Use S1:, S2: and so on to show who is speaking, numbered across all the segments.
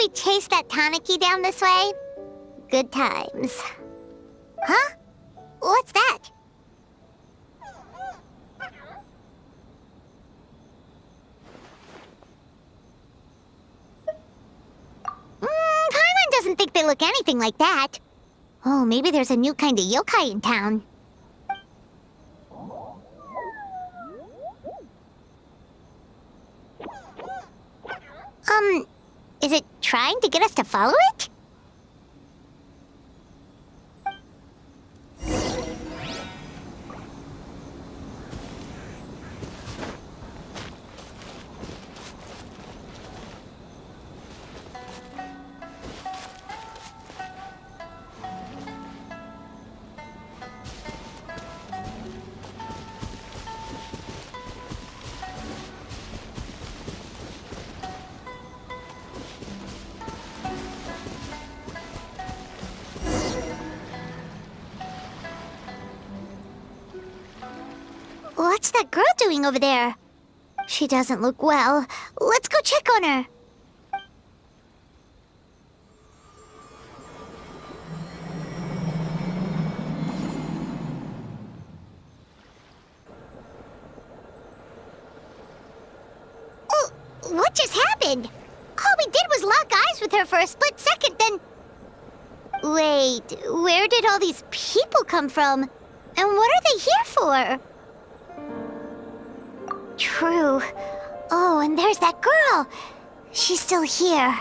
S1: we chase that Tanuki down this way? Good times. Huh? What's that? Paimon doesn't think they look anything like that. Oh, maybe there's a new kind of yokai in town. Is it trying to get us to follow it? What's that girl doing over there? She doesn't look well. Let's go check on her. Oh, what just happened? All we did was lock eyes with her for a split second, then... Wait, where did all these people come from? And what are they here for? True. Oh, and there's that girl. She's still here.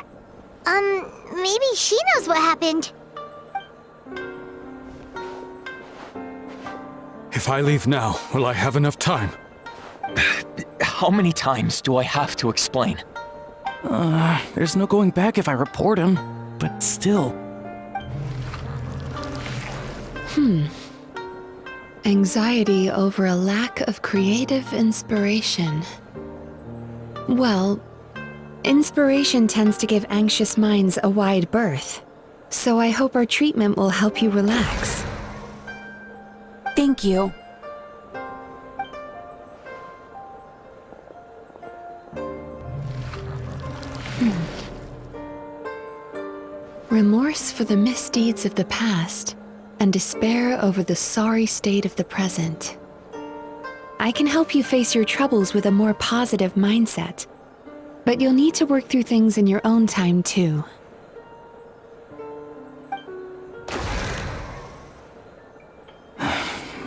S1: Maybe she knows what happened.
S2: If I leave now, will I have enough time?
S3: How many times do I have to explain?
S4: There's no going back if I report him, but still.
S5: Anxiety over a lack of creative inspiration. Well, inspiration tends to give anxious minds a wide berth, so I hope our treatment will help you relax.
S6: Thank you.
S5: Remorse for the misdeeds of the past, and despair over the sorry state of the present. I can help you face your troubles with a more positive mindset, but you'll need to work through things in your own time too.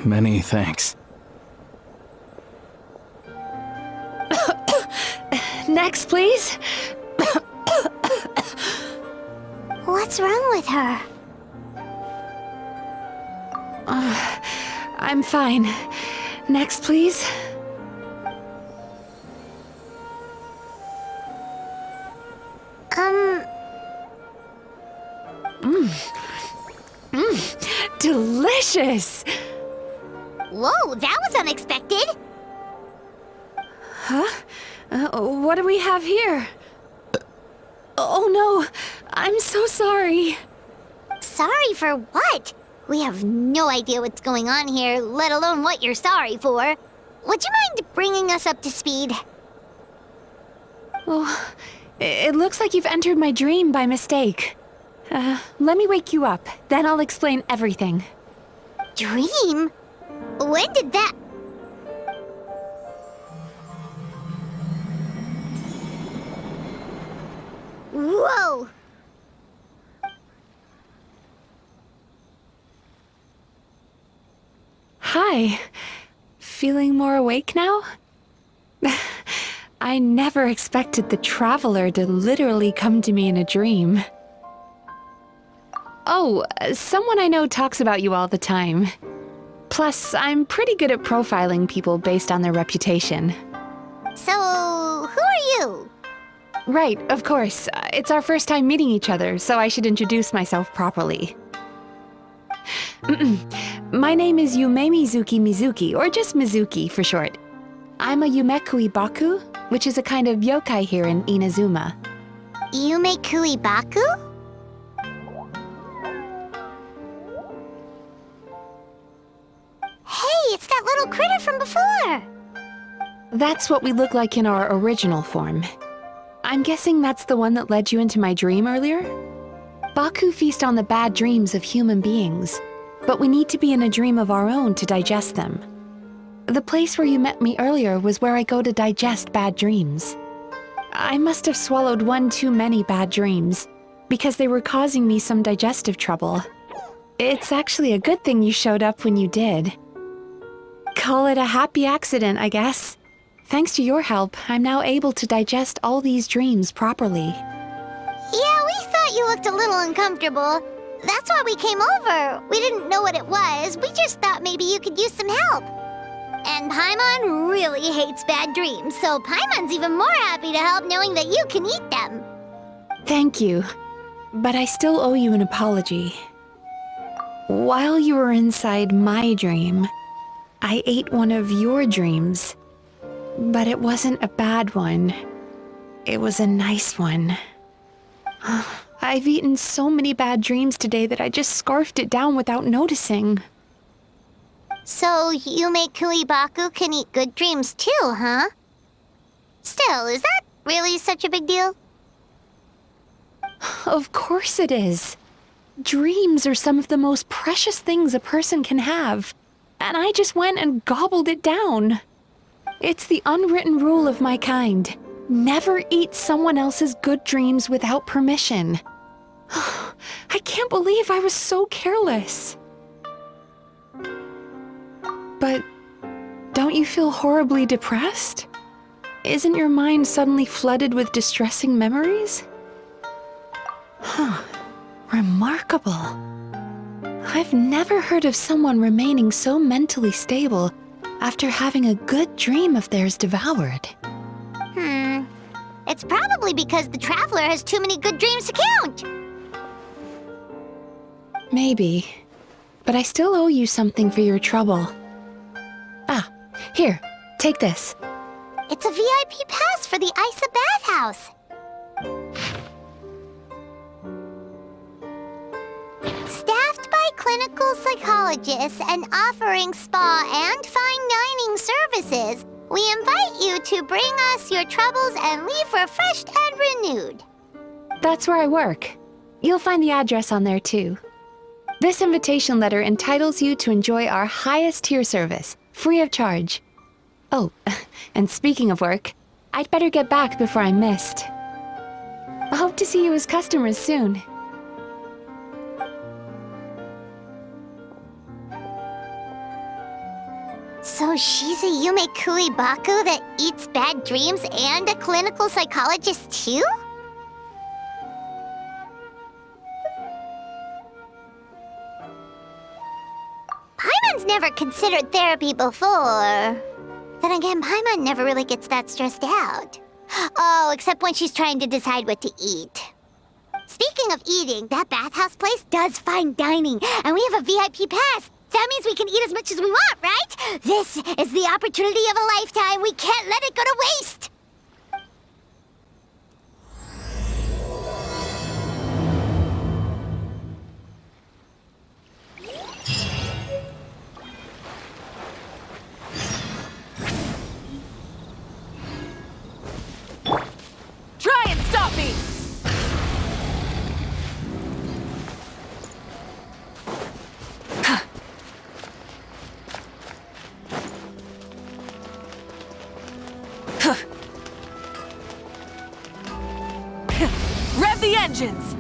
S4: Many thanks.
S5: Next, please.
S1: What's wrong with her?
S5: I'm fine. Next, please. Delicious!
S1: Whoa, that was unexpected.
S5: Huh? What do we have here? Oh no, I'm so sorry.
S1: Sorry for what? We have no idea what's going on here, let alone what you're sorry for. Would you mind bringing us up to speed?
S5: Oh, it looks like you've entered my dream by mistake. Let me wake you up, then I'll explain everything.
S1: Dream? When did that... Whoa!
S5: Hi. Feeling more awake now? I never expected the Traveler to literally come to me in a dream. Oh, someone I know talks about you all the time. Plus, I'm pretty good at profiling people based on their reputation.
S1: So, who are you?
S5: Right, of course. It's our first time meeting each other, so I should introduce myself properly. My name is Yumemizuki Mizuki, or just Mizuki for short. I'm a Yumekui Baku, which is a kind of yokai here in Inazuma.
S1: Yumekui Baku? Hey, it's that little critter from before!
S5: That's what we look like in our original form. I'm guessing that's the one that led you into my dream earlier? Baku feast on the bad dreams of human beings, but we need to be in a dream of our own to digest them. The place where you met me earlier was where I go to digest bad dreams. I must have swallowed one too many bad dreams, because they were causing me some digestive trouble. It's actually a good thing you showed up when you did. Call it a happy accident, I guess. Thanks to your help, I'm now able to digest all these dreams properly.
S1: Yeah, we thought you looked a little uncomfortable. That's why we came over. We didn't know what it was. We just thought maybe you could use some help. And Paimon really hates bad dreams, so Paimon's even more happy to help knowing that you can eat them.
S5: Thank you, but I still owe you an apology. While you were inside my dream, I ate one of your dreams, but it wasn't a bad one. It was a nice one. I've eaten so many bad dreams today that I just scarfed it down without noticing.
S1: So Yumei Baku can eat good dreams too, huh? Still, is that really such a big deal?
S5: Of course it is. Dreams are some of the most precious things a person can have, and I just went and gobbled it down. It's the unwritten rule of my kind. Never eat someone else's good dreams without permission. I can't believe I was so careless. But don't you feel horribly depressed? Isn't your mind suddenly flooded with distressing memories? Remarkable. I've never heard of someone remaining so mentally stable after having a good dream of theirs devoured.
S1: It's probably because the traveler has too many good dreams to count.
S5: Maybe. But I still owe you something for your trouble. Ah, here, take this.
S1: It's a VIP pass for the Isa bathhouse. Staffed by clinical psychologists and offering spa and fine dining services, we invite you to bring us your troubles and leave refreshed and renewed.
S5: That's where I work. You'll find the address on there too. This invitation letter entitles you to enjoy our highest tier service, free of charge. Oh, and speaking of work, I'd better get back before I'm missed. I hope to see you as customers soon.
S1: So she's a Yumei Baku that eats bad dreams and a clinical psychologist too? Paimon's never considered therapy before. Then again, Paimon never really gets that stressed out. Oh, except when she's trying to decide what to eat. Speaking of eating, that bathhouse place does fine dining, and we have a VIP pass. That means we can eat as much as we want, right? This is the opportunity of a lifetime. We can't let it go to waste.
S6: Try and stop me! Rev the engines!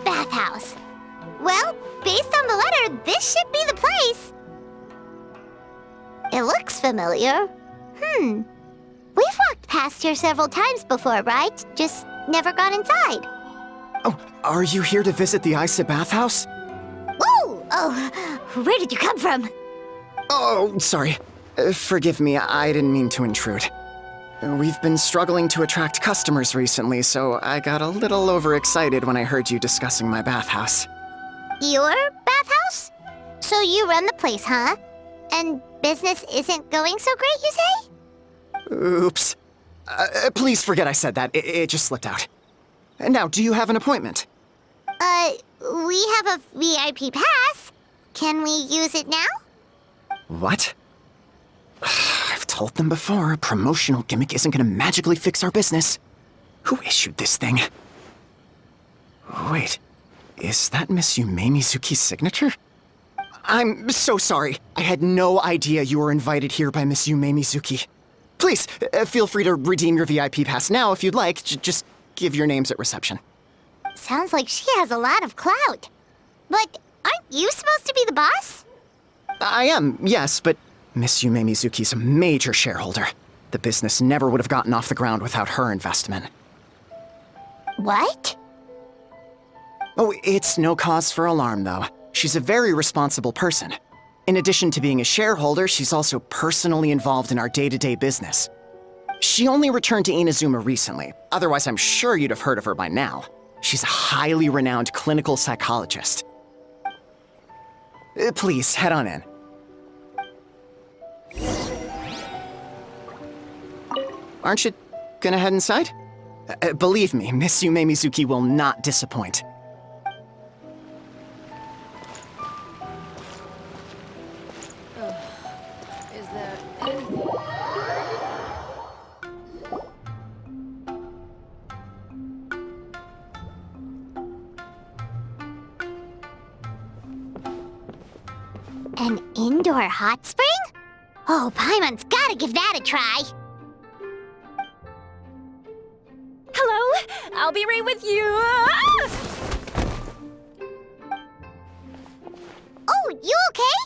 S1: Bathhouse. Well, based on the letter, this should be the place. It looks familiar. We've walked past here several times before, right? Just never gone inside.
S7: Oh, are you here to visit the Isa bathhouse?
S1: Whoa! Oh, where did you come from?
S7: Oh, sorry. Forgive me, I didn't mean to intrude. We've been struggling to attract customers recently, so I got a little overexcited when I heard you discussing my bathhouse.
S1: Your bathhouse? So you run the place, huh? And business isn't going so great, you say?
S7: Oops. Please forget I said that. It just slipped out. Now, do you have an appointment?
S1: We have a VIP pass. Can we use it now?
S7: What? I've told them before, a promotional gimmick isn't gonna magically fix our business. Who issued this thing? Wait, is that Miss Yumemizuki's signature? I'm so sorry. I had no idea you were invited here by Miss Yumemizuki. Please, feel free to redeem your VIP pass now if you'd like. Just give your names at reception.
S1: Sounds like she has a lot of clout. But aren't you supposed to be the boss?
S7: I am, yes, but Miss Yumemizuki's a major shareholder. The business never would have gotten off the ground without her investment.
S1: What?
S7: Oh, it's no cause for alarm, though. She's a very responsible person. In addition to being a shareholder, she's also personally involved in our day-to-day business. She only returned to Inazuma recently. Otherwise, I'm sure you'd have heard of her by now. She's a highly renowned clinical psychologist. Please, head on in. Aren't you gonna head inside? Believe me, Miss Yumemizuki will not disappoint.
S6: Is there anything?
S1: An indoor hot spring? Oh, Paimon's gotta give that a try.
S6: Hello? I'll be right with you.
S1: Oh, you okay?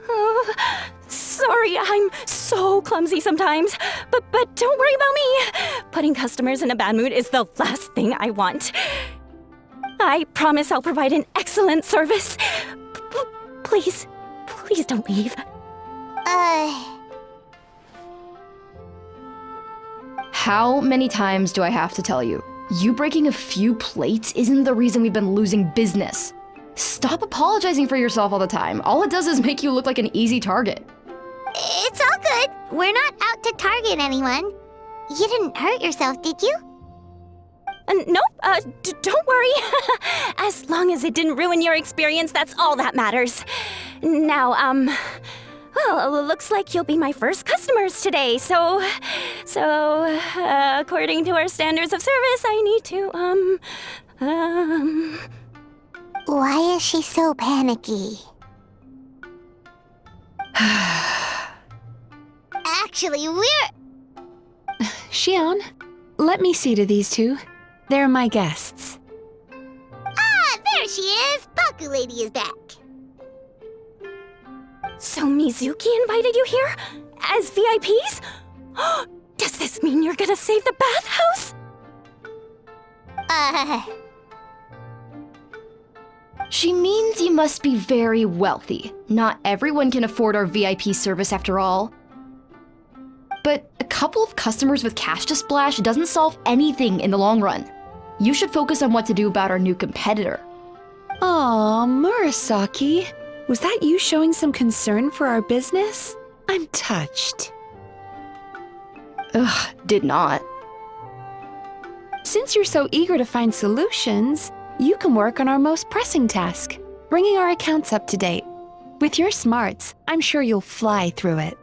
S6: Oh, sorry, I'm so clumsy sometimes. But don't worry about me. Putting customers in a bad mood is the last thing I want. I promise I'll provide an excellent service. Please, please don't leave.
S8: How many times do I have to tell you? You breaking a few plates isn't the reason we've been losing business. Stop apologizing for yourself all the time. All it does is make you look like an easy target.
S1: It's all good. We're not out to target anyone. You didn't hurt yourself, did you?
S6: Nope, don't worry. As long as it didn't ruin your experience, that's all that matters. Now, well, looks like you'll be my first customers today, so, according to our standards of service, I need to,
S1: Why is she so panicky? Actually, we're...
S5: Xion, let me see to these two. They're my guests.
S1: Ah, there she is! Baku Lady is back.
S6: So Mizuki invited you here? As VIPs? Does this mean you're gonna save the bathhouse?
S8: She means you must be very wealthy. Not everyone can afford our VIP service after all. But a couple of customers with cash to splash doesn't solve anything in the long run. You should focus on what to do about our new competitor.
S5: Aw, Murasaki. Was that you showing some concern for our business? I'm touched.
S8: Ugh, did not.
S5: Since you're so eager to find solutions, you can work on our most pressing task, bringing our accounts up to date. With your smarts, I'm sure you'll fly through it.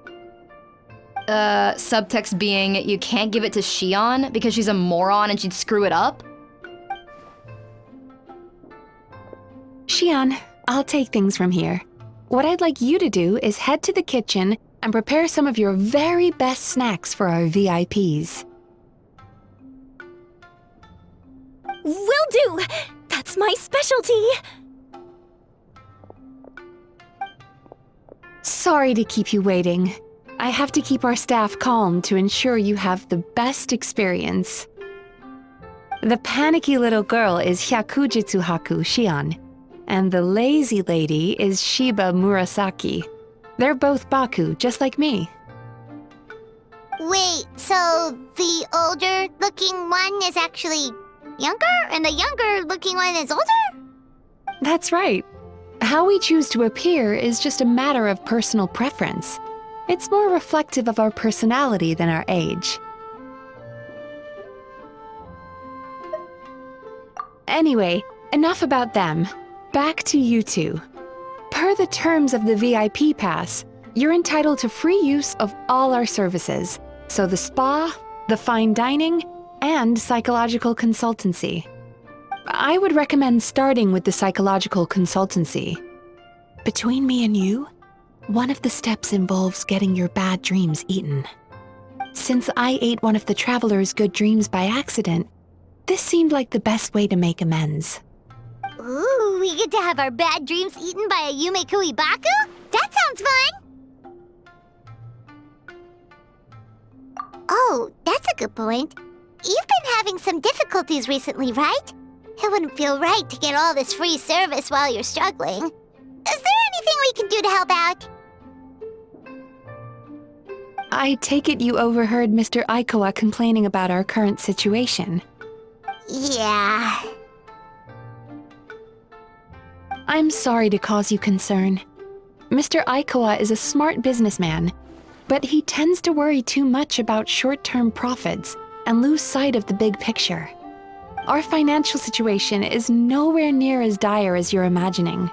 S8: Subtext being, you can't give it to Xion because she's a moron and she'd screw it up?
S5: Xion, I'll take things from here. What I'd like you to do is head to the kitchen and prepare some of your very best snacks for our VIPs.
S6: Will do! That's my specialty!
S5: Sorry to keep you waiting. I have to keep our staff calm to ensure you have the best experience. The panicky little girl is Hyakujitsu Haku Xion, and the lazy lady is Shiba Murasaki. They're both Baku, just like me.
S1: Wait, so the older-looking one is actually younger, and the younger-looking one is older?
S5: That's right. How we choose to appear is just a matter of personal preference. It's more reflective of our personality than our age. Anyway, enough about them. Back to you two. Per the terms of the VIP pass, you're entitled to free use of all our services. So the spa, the fine dining, and psychological consultancy. I would recommend starting with the psychological consultancy. Between me and you, one of the steps involves getting your bad dreams eaten. Since I ate one of the traveler's good dreams by accident, this seemed like the best way to make amends.
S1: Ooh, we get to have our bad dreams eaten by a Yumemizuki Baku? That sounds fun! Oh, that's a good point. You've been having some difficulties recently, right? It wouldn't feel right to get all this free service while you're struggling. Is there anything we can do to help out?
S5: I take it you overheard Mr. Aikawa complaining about our current situation.
S1: Yeah.
S5: I'm sorry to cause you concern. Mr. Aikawa is a smart businessman, but he tends to worry too much about short-term profits and lose sight of the big picture. Our financial situation is nowhere near as dire as you're imagining.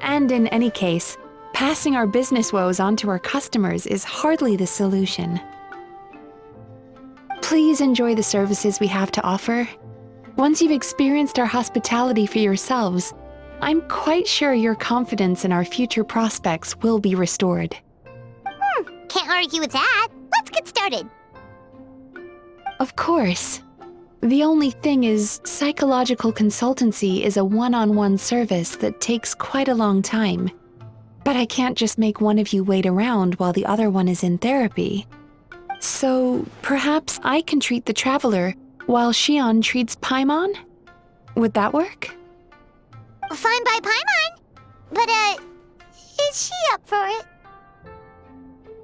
S5: And in any case, passing our business woes on to our customers is hardly the solution. Please enjoy the services we have to offer. Once you've experienced our hospitality for yourselves, I'm quite sure your confidence in our future prospects will be restored.
S1: Can't argue with that. Let's get started.
S5: Of course. The only thing is, psychological consultancy is a one-on-one service that takes quite a long time. But I can't just make one of you wait around while the other one is in therapy. So, perhaps I can treat the traveler while Shion treats Paimon? Would that work?
S1: Fine by Paimon. But, is she up for it?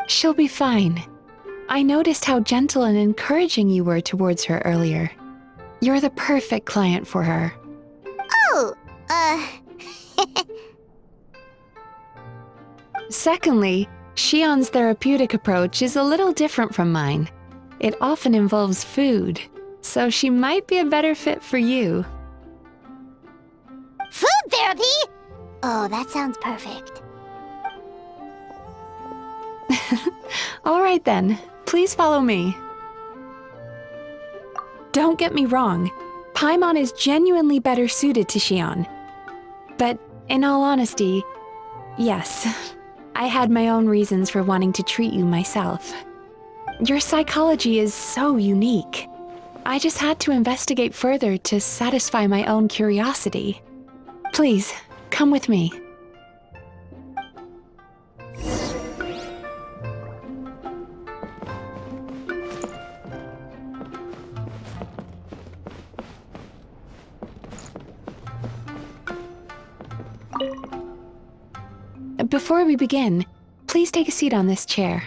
S5: She'll be fine. I noticed how gentle and encouraging you were towards her earlier. You're the perfect client for her.
S1: Oh,
S5: Secondly, Shion's therapeutic approach is a little different from mine. It often involves food, so she might be a better fit for you.
S1: food therapy? Oh, that sounds perfect.
S5: All right then, please follow me. Don't get me wrong, Paimon is genuinely better suited to Shion. But in all honesty, yes, I had my own reasons for wanting to treat you myself. Your psychology is so unique. I just had to investigate further to satisfy my own curiosity. Please, come with me. Before we begin, please take a seat on this chair.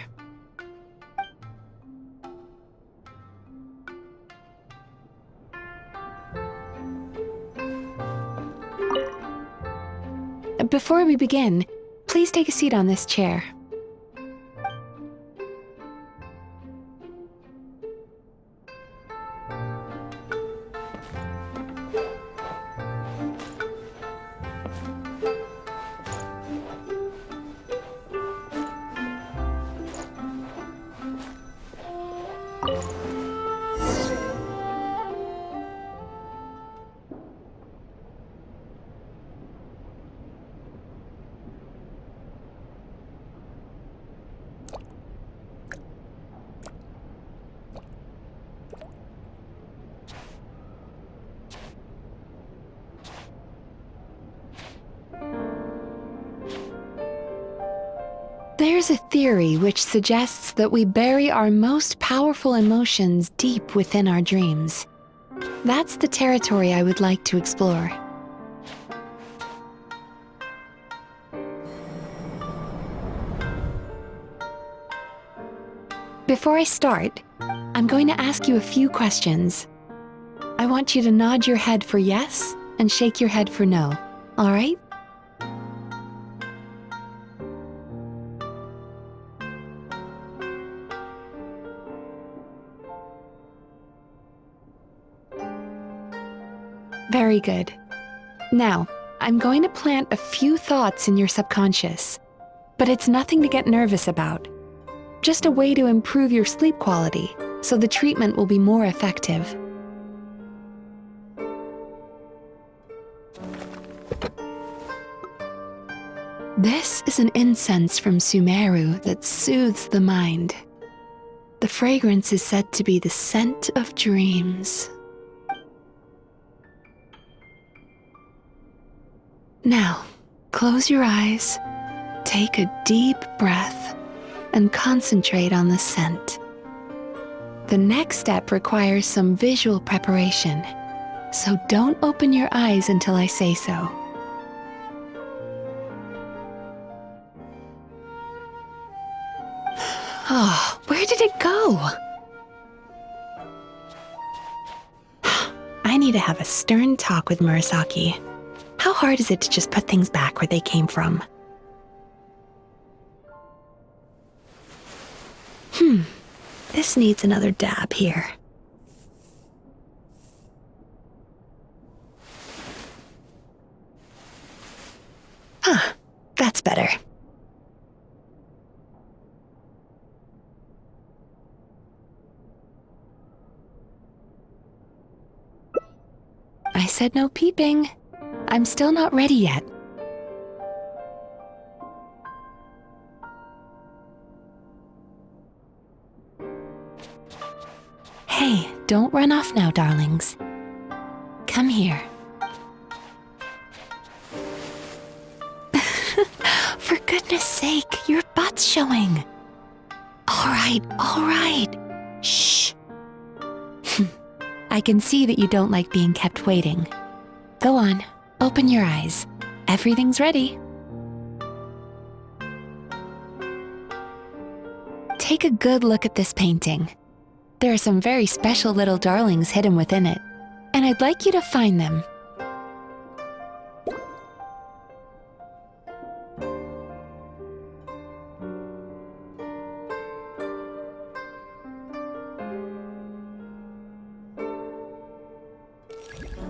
S5: Before we begin, please take a seat on this chair. There's a theory which suggests that we bury our most powerful emotions deep within our dreams. That's the territory I would like to explore. Before I start, I'm going to ask you a few questions. I want you to nod your head for yes and shake your head for no, all right? Very good. Now, I'm going to plant a few thoughts in your subconscious, but it's nothing to get nervous about. Just a way to improve your sleep quality, so the treatment will be more effective. This is an incense from Sumeru that soothes the mind. The fragrance is said to be the scent of dreams. Now, close your eyes, take a deep breath, and concentrate on the scent. The next step requires some visual preparation, so don't open your eyes until I say so. Oh, where did it go? I need to have a stern talk with Murasaki. How hard is it to just put things back where they came from? This needs another dab here. That's better. I said no peeping. I'm still not ready yet. Hey, don't run off now, darlings. Come here. For goodness sake, your butt's showing. All right. Shh. I can see that you don't like being kept waiting. Go on, open your eyes. Everything's ready. Take a good look at this painting. There are some very special little darlings hidden within it, and I'd like you to find them.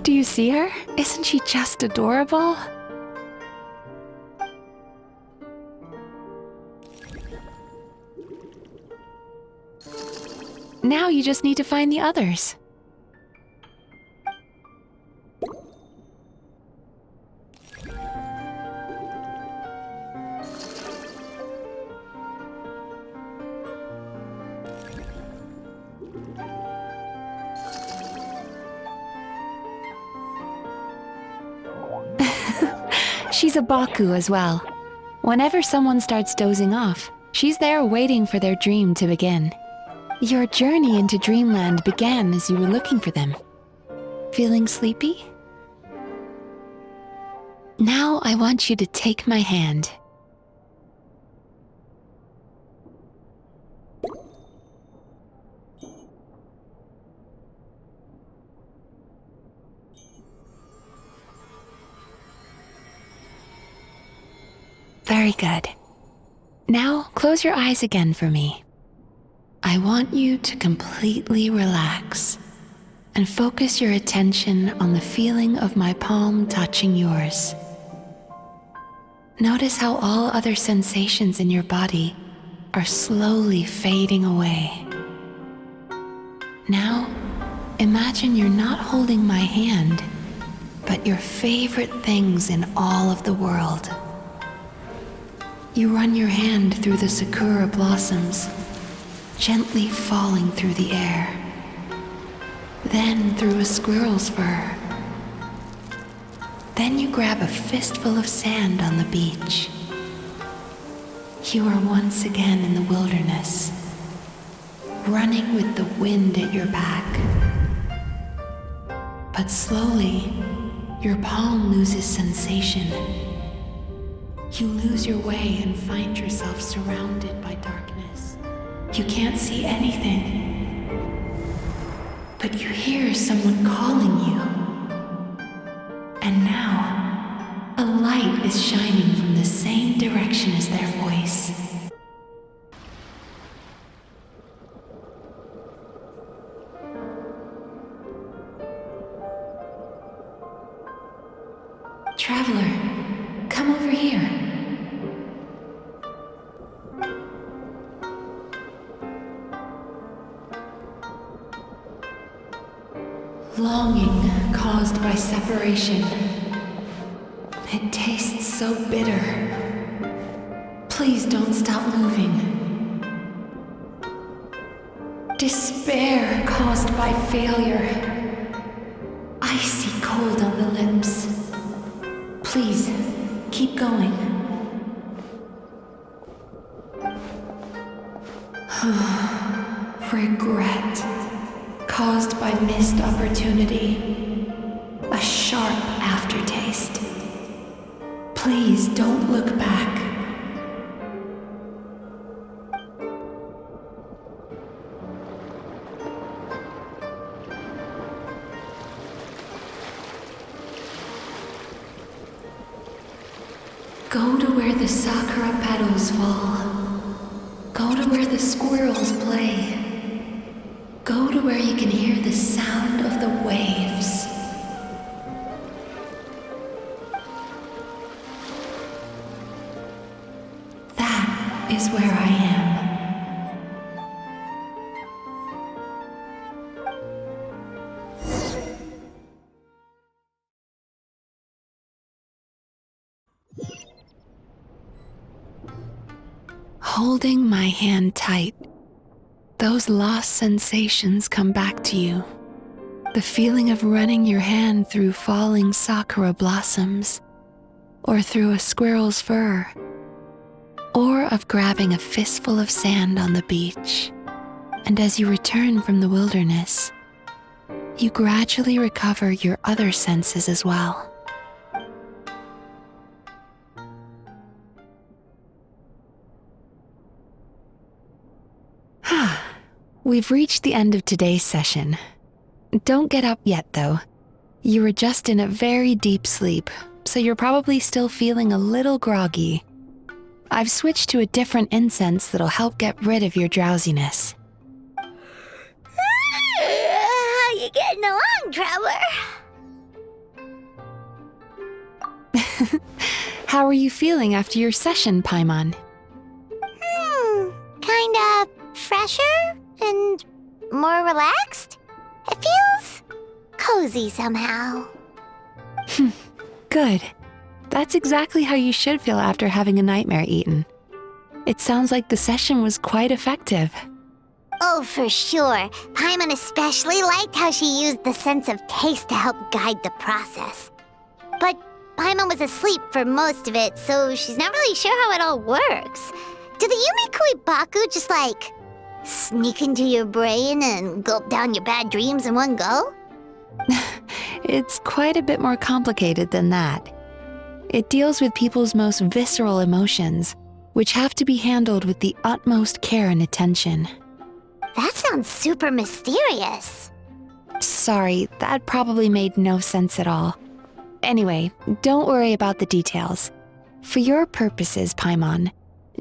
S5: Do you see her? Isn't she just adorable? Now you just need to find the others. She's a Baku as well. Whenever someone starts dozing off, she's there waiting for their dream to begin. Your journey into Dreamland began as you were looking for them. Feeling sleepy? Now I want you to take my hand. Very good. Now close your eyes again for me. I want you to completely relax and focus your attention on the feeling of my palm touching yours. Notice how all other sensations in your body are slowly fading away. Now, imagine you're not holding my hand, but your favorite things in all of the world. You run your hand through the sakura blossoms, gently falling through the air. Then through a squirrel's fur. Then you grab a fistful of sand on the beach. You are once again in the wilderness, running with the wind at your back. But slowly, your palm loses sensation. You lose your way and find yourself surrounded by darkness. You can't see anything, but you hear someone calling you. And now, a light is shining from the same direction as their voice. Traveler, come over here. Longing caused by separation. It tastes so bitter. Please don't stop moving. Despair caused by failure. Icy cold on the lips. Please, keep going. Regret caused by missed opportunity. A sharp aftertaste. Please don't look back. Go to where the sakura petals fall. Go to where the squirrels play. Go to where you can hear the sound of the waves. That is where I am. Holding my hand tight, those lost sensations come back to you. The feeling of running your hand through falling sakura blossoms, or through a squirrel's fur, or of grabbing a fistful of sand on the beach. And as you return from the wilderness, you gradually recover your other senses as well. We've reached the end of today's session. Don't get up yet, though. You were just in a very deep sleep, so you're probably still feeling a little groggy. I've switched to a different incense that'll help get rid of your drowsiness.
S1: How you getting along, traveler?
S5: How are you feeling after your session, Paimon?
S1: Kinda fresher and more relaxed. It feels cozy somehow.
S5: Good. That's exactly how you should feel after having a nightmare eaten. It sounds like the session was quite effective.
S1: Oh, for sure. Paimon especially liked how she used the sense of taste to help guide the process. But Paimon was asleep for most of it, so she's not really sure how it all works. Did the Yumikui Baku just sneak into your brain and gulp down your bad dreams in one go?
S5: It's quite a bit more complicated than that. It deals with people's most visceral emotions, which have to be handled with the utmost care and attention.
S1: That sounds super mysterious.
S5: Sorry, that probably made no sense at all. Anyway, don't worry about the details. For your purposes, Paimon,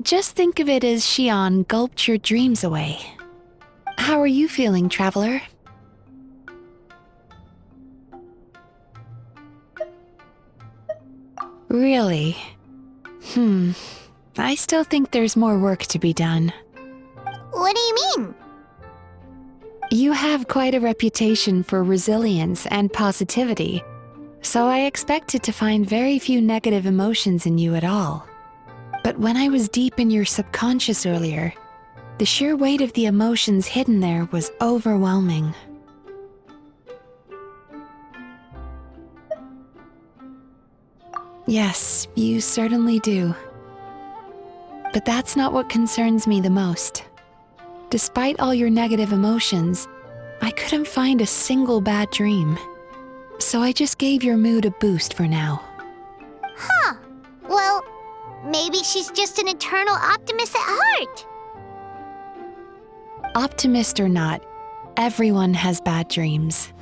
S5: just think of it as Shion gulped your dreams away. How are you feeling, traveler? Really? I still think there's more work to be done.
S1: What do you mean?
S5: You have quite a reputation for resilience and positivity, so I expected to find very few negative emotions in you at all. But when I was deep in your subconscious earlier, the sheer weight of the emotions hidden there was overwhelming. Yes, you certainly do. But that's not what concerns me the most. Despite all your negative emotions, I couldn't find a single bad dream. So I just gave your mood a boost for now.
S1: Huh. Well, maybe she's just an eternal optimist at heart.
S5: Optimist or not, everyone has bad dreams.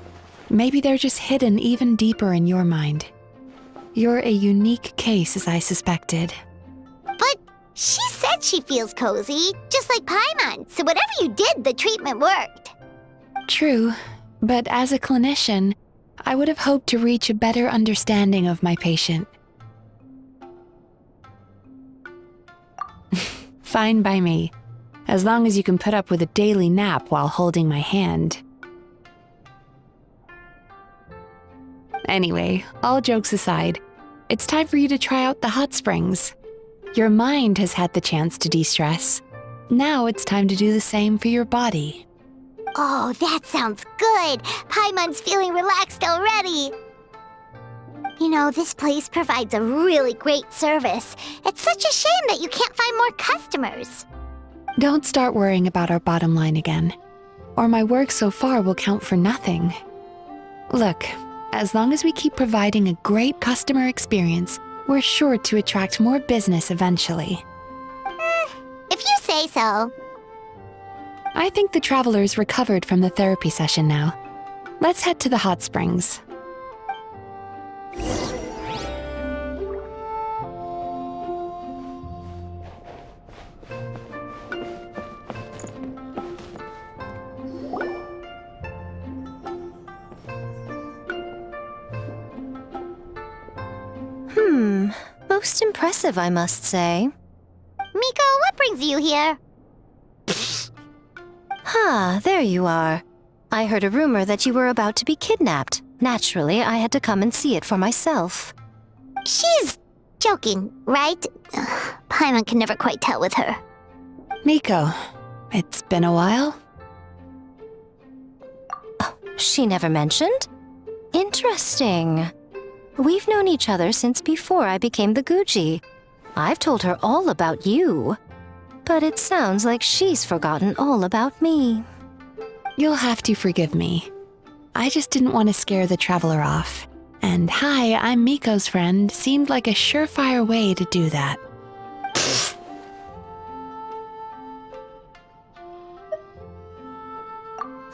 S5: Maybe they're just hidden even deeper in your mind. You're a unique case, as I suspected.
S1: But she said she feels cozy, just like Paimon, so whatever you did, the treatment worked.
S5: True, but as a clinician, I would have hoped to reach a better understanding of my patient. Fine by me, as long as you can put up with a daily nap while holding my hand. Anyway, all jokes aside, it's time for you to try out the hot springs. Your mind has had the chance to de-stress. Now it's time to do the same for your body.
S1: Oh, that sounds good. Paimon's feeling relaxed already. You know, this place provides a really great service. It's such a shame that you can't find more customers.
S5: Don't start worrying about our bottom line again, or my work so far will count for nothing. Look, as long as we keep providing a great customer experience, we're sure to attract more business eventually.
S1: If you say so.
S5: I think the travelers recovered from the therapy session now. Let's head to the hot springs.
S9: Most impressive, I must say.
S1: Miko, what brings you here?
S9: There you are. I heard a rumor that you were about to be kidnapped. Naturally, I had to come and see it for myself.
S1: She's joking, right? Paimon can never quite tell with her.
S5: Miko, it's been a while?
S9: She never mentioned? Interesting. We've known each other since before I became the Guji. I've told her all about you. But it sounds like she's forgotten all about me.
S5: You'll have to forgive me. I just didn't want to scare the traveler off. And hi, I'm Miko's friend seemed like a surefire way to do that.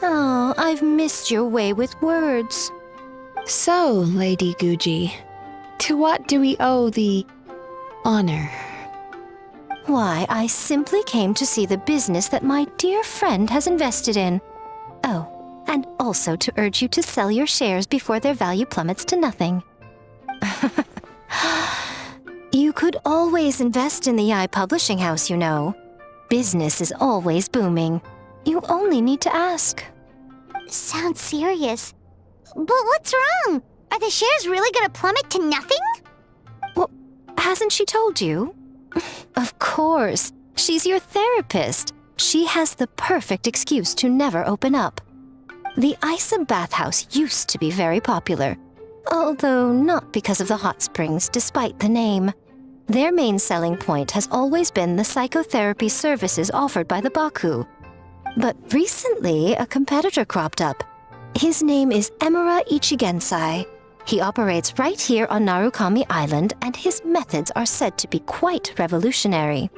S9: Oh, I've missed your way with words.
S5: So, Lady Guji, to what do we owe the honor?
S9: Why, I simply came to see the business that my dear friend has invested in. Oh, and also to urge you to sell your shares before their value plummets to nothing. You could always invest in the Yi Publishing House, you know. Business is always booming. You only need to ask.
S1: Sounds serious. But what's wrong? Are the shares really gonna plummet to nothing?
S9: Well, hasn't she told you? Of course. She's your therapist. She has the perfect excuse to never open up. The Isa bathhouse used to be very popular, although not because of the hot springs, despite the name. Their main selling point has always been the psychotherapy services offered by the Baku. But recently, a competitor cropped up. His name is Emura Ichigensai. He operates right here on Narukami Island, and his methods are said to be quite revolutionary.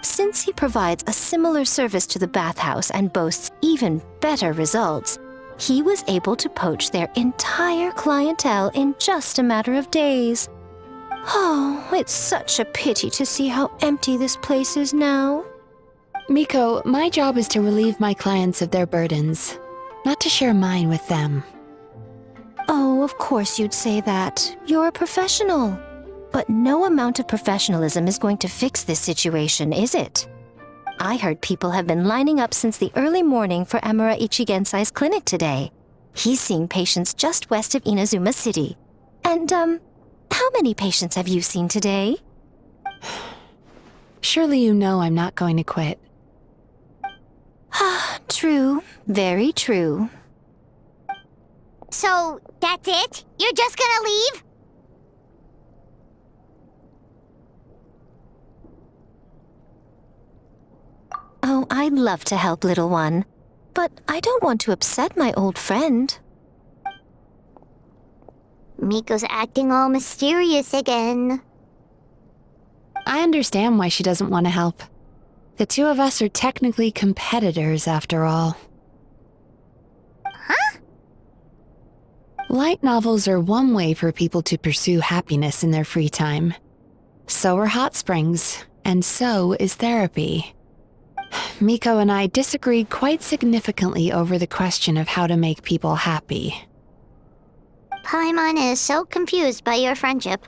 S9: Since he provides a similar service to the bathhouse and boasts even better results, he was able to poach their entire clientele in just a matter of days. Oh, it's such a pity to see how empty this place is now.
S5: Miko, my job is to relieve my clients of their burdens, not to share mine with them.
S9: Oh, of course you'd say that. You're a professional. But no amount of professionalism is going to fix this situation, is it? I heard people have been lining up since the early morning for Emura Ichigensai's clinic today. He's seeing patients just west of Inazuma City. And, how many patients have you seen today?
S5: Surely you know I'm not going to quit.
S9: True. Very true.
S1: So, that's it? You're just gonna leave?
S9: Oh, I'd love to help, little one. But I don't want to upset my old friend.
S1: Miko's acting all mysterious again.
S5: I understand why she doesn't want to help. The two of us are technically competitors, after all.
S1: Huh?
S5: Light novels are one way for people to pursue happiness in their free time. So are hot springs, and so is therapy. Miko and I disagreed quite significantly over the question of how to make people happy.
S1: Paimon is so confused by your friendship.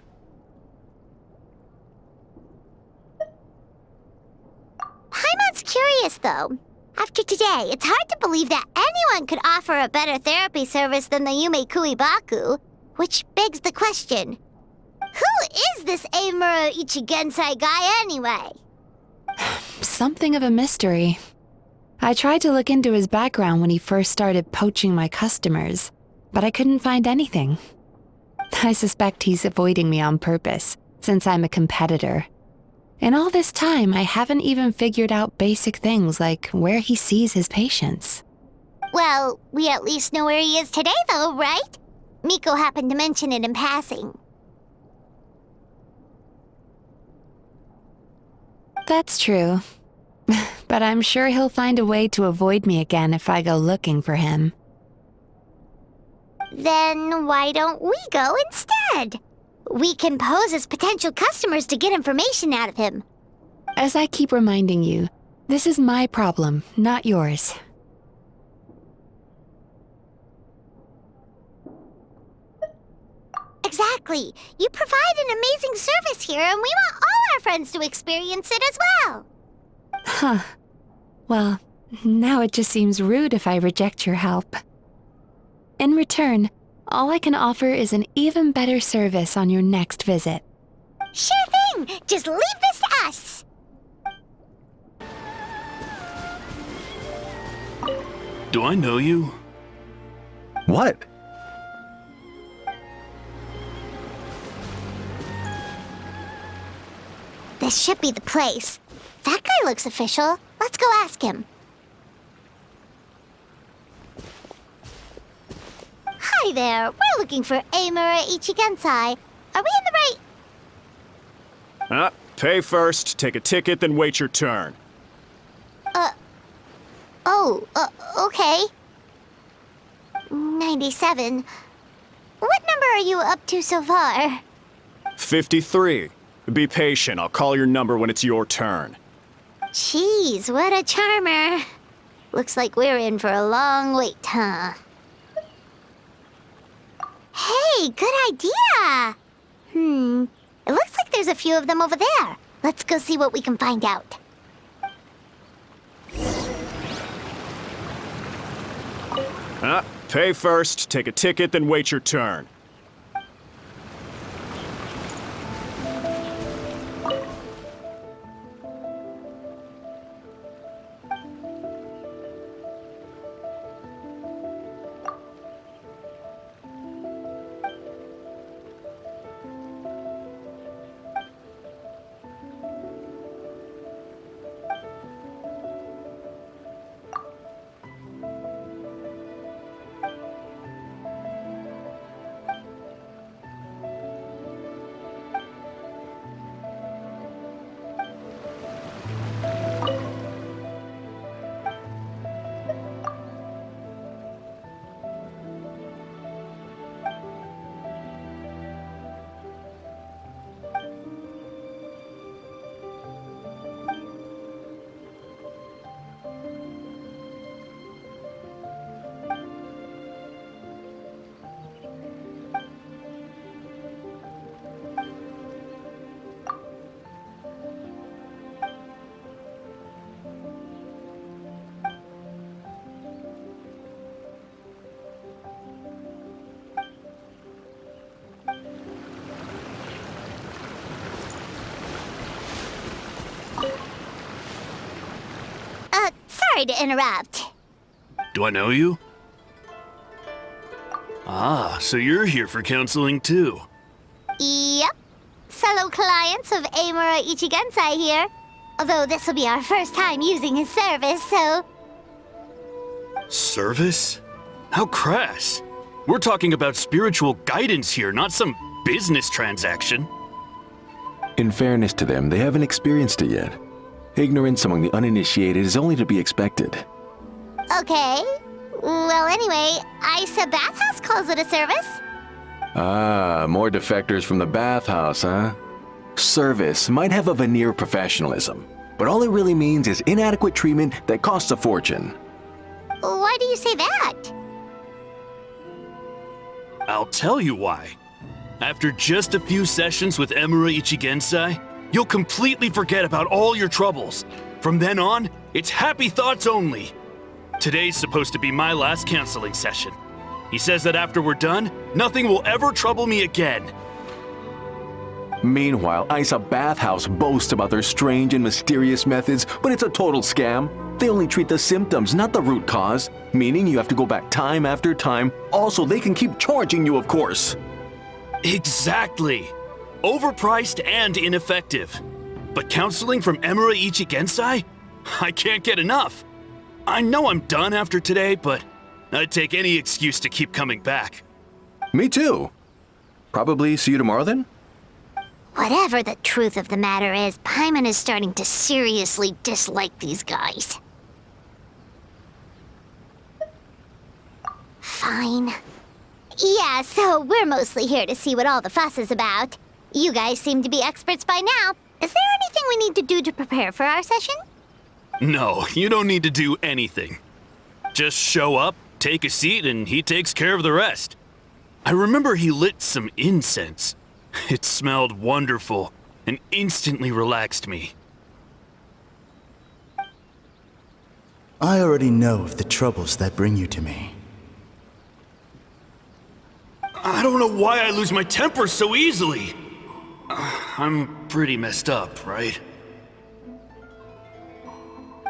S1: Paimon's curious, though. After today, it's hard to believe that anyone could offer a better therapy service than the Yumemizuki Mizuki, which begs the question, who is this Eimura Ichigensai guy anyway?
S5: Something of a mystery. I tried to look into his background when he first started poaching my customers, but I couldn't find anything. I suspect he's avoiding me on purpose, since I'm a competitor. In all this time, I haven't even figured out basic things like where he sees his patients.
S1: Well, we at least know where he is today, though, right? Miko happened to mention it in passing.
S5: That's true. But I'm sure he'll find a way to avoid me again if I go looking for him.
S1: Then why don't we go instead? We can pose as potential customers to get information out of him.
S5: As I keep reminding you, this is my problem, not yours.
S1: Exactly. You provide an amazing service here, and we want all our friends to experience it as well.
S5: Huh. Well, now it just seems rude if I reject your help. In return, all I can offer is an even better service on your next visit.
S1: Sure thing! Just leave this to us!
S10: Do I know you?
S3: What?
S1: This should be the place. That guy looks official. Let's go ask him. Hi there. We're looking for Eimura Ichigensai. Are we in the right...
S11: Pay first, take a ticket, then wait your turn.
S1: Okay. 97. What number are you up to so far?
S11: 53. Be patient, I'll call your number when it's your turn.
S1: Jeez, what a charmer. Looks like we're in for a long wait, huh? Hey, good idea! It looks like there's a few of them over there. Let's go see what we can find out.
S11: Pay first, take a ticket, then wait your turn.
S1: Sorry to interrupt.
S10: Do I know you? Ah, so you're here for counseling too.
S1: Yep. Fellow clients of Eimura Ichigensai here. Although this will be our first time using his service, so...
S10: Service? How crass. We're talking about spiritual guidance here, not some business transaction.
S12: In fairness to them, they haven't experienced it yet. Ignorance among the uninitiated is only to be expected.
S1: Okay. Well, anyway, Isa Bathhouse calls it a service.
S12: Ah, more defectors from the bathhouse, huh? Service might have a veneer of professionalism, but all it really means is inadequate treatment that costs a fortune.
S1: Why do you say that?
S10: I'll tell you why. After just a few sessions with Emura Ichigensai, you'll completely forget about all your troubles. From then on, it's happy thoughts only. Today's supposed to be my last counseling session. He says that after we're done, nothing will ever trouble me again.
S12: Meanwhile, Isa Bathhouse boasts about their strange and mysterious methods, but it's a total scam. They only treat the symptoms, not the root cause, meaning you have to go back time after time. Also, they can keep charging you, of course.
S10: Exactly. Overpriced and ineffective. But counseling from Emura Ichigensai? I can't get enough. I know I'm done after today, but I'd take any excuse to keep coming back.
S12: Me too. Probably see you tomorrow then?
S1: Whatever the truth of the matter is, Paimon is starting to seriously dislike these guys. Fine. Yeah, so we're mostly here to see what all the fuss is about. You guys seem to be experts by now. Is there anything we need to do to prepare for our session?
S10: No, you don't need to do anything. Just show up, take a seat, and he takes care of the rest. I remember he lit some incense. It smelled wonderful and instantly relaxed me.
S13: I already know of the troubles that bring you to me.
S10: I don't know why I lose my temper so easily. I'm pretty messed up, right?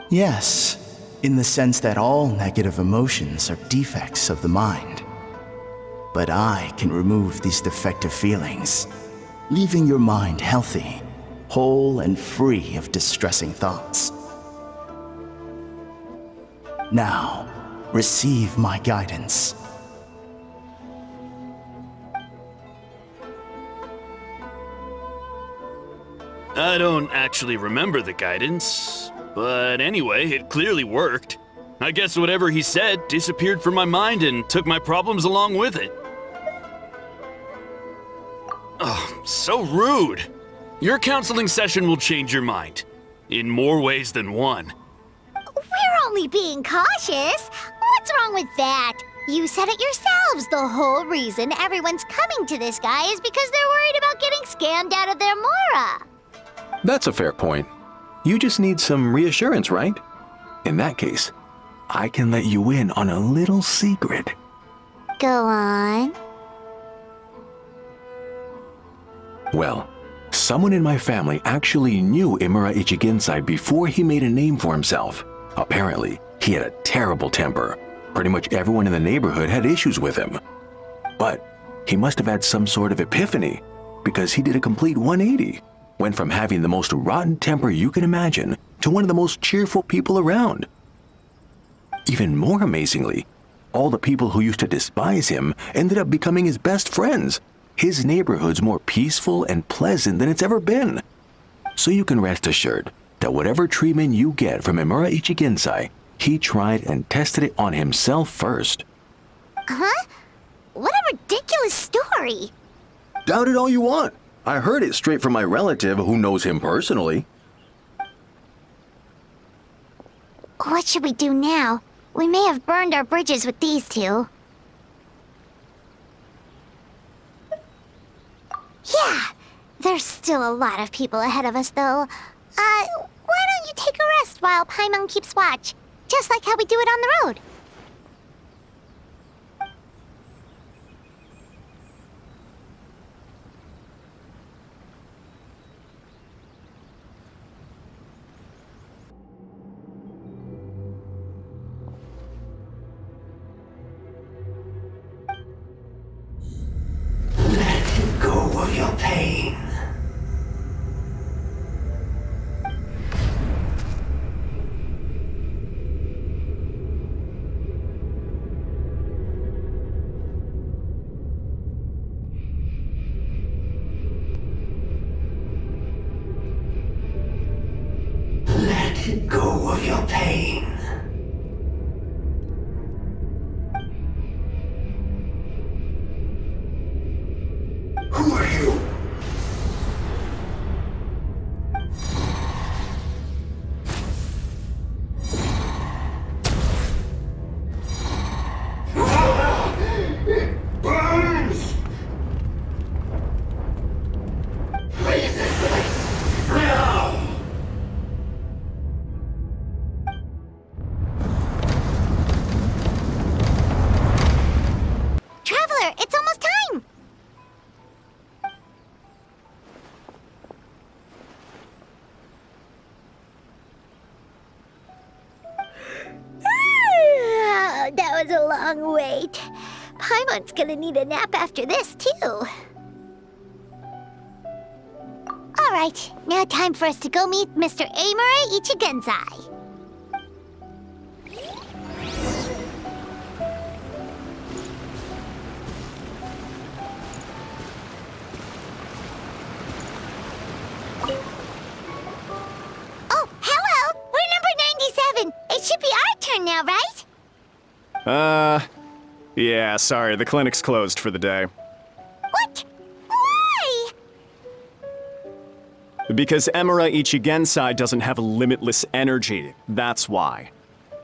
S13: Yes, in the sense that all negative emotions are defects of the mind. But I can remove these defective feelings, leaving your mind healthy, whole and free of distressing thoughts. Now, receive my guidance.
S10: I don't actually remember the guidance, but anyway, it clearly worked. I guess whatever he said disappeared from my mind and took my problems along with it. Oh, so rude. Your counseling session will change your mind, in more ways than one.
S1: We're only being cautious. What's wrong with that? You said it yourselves. The whole reason everyone's coming to this guy is because they're worried about getting scammed out of their Mora.
S12: That's a fair point. You just need some reassurance, right? In that case, I can let you in on a little secret.
S1: Go on.
S12: Well, someone in my family actually knew Emura Ichigensai before he made a name for himself. Apparently, he had a terrible temper. Pretty much everyone in the neighborhood had issues with him. But he must have had some sort of epiphany, because he did a complete 180. Went from having the most rotten temper you can imagine to one of the most cheerful people around. Even more amazingly, all the people who used to despise him ended up becoming his best friends. His neighborhood's more peaceful and pleasant than it's ever been. So you can rest assured that whatever treatment you get from Emura Ichigensai, he tried and tested it on himself first.
S1: Huh? What a ridiculous story.
S12: Doubt it all you want. I heard it straight from my relative who knows him personally.
S1: What should we do now? We may have burned our bridges with these two. Yeah, there's still a lot of people ahead of us, though. Why don't you take a rest while Paimon keeps watch? Just like how we do it on the road.
S14: Let go of your pain. Let go of your pain. Who are you? It burns! Leave this place now!
S1: Traveler, it's almost time! That was a long wait. Paimon's gonna need a nap after this, too. Alright, now time for us to go meet Mr. Amura Ichigenzai. Oh, hello! We're number 97! It should be our turn now, right?
S11: Yeah, sorry, the clinic's closed for the day.
S1: What? Why?
S11: Because Emura Ichigensai doesn't have limitless energy, that's why.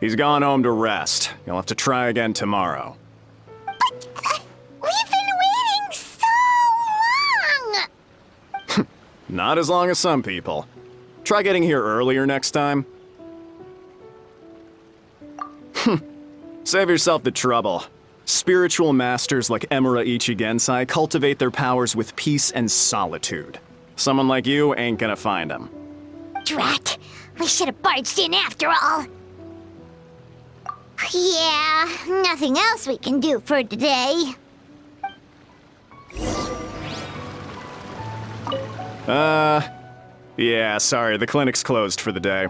S11: He's gone home to rest. You'll have to try again tomorrow.
S1: But, we've been waiting so long!
S11: Not as long as some people. Try getting here earlier next time. Save yourself the trouble. Spiritual masters like Emura Ichigensai cultivate their powers with peace and solitude. Someone like you ain't gonna find them.
S1: Drat! We should have barged in after all. Yeah, nothing else we can do for today.
S11: Yeah, sorry, the clinic's closed for the day.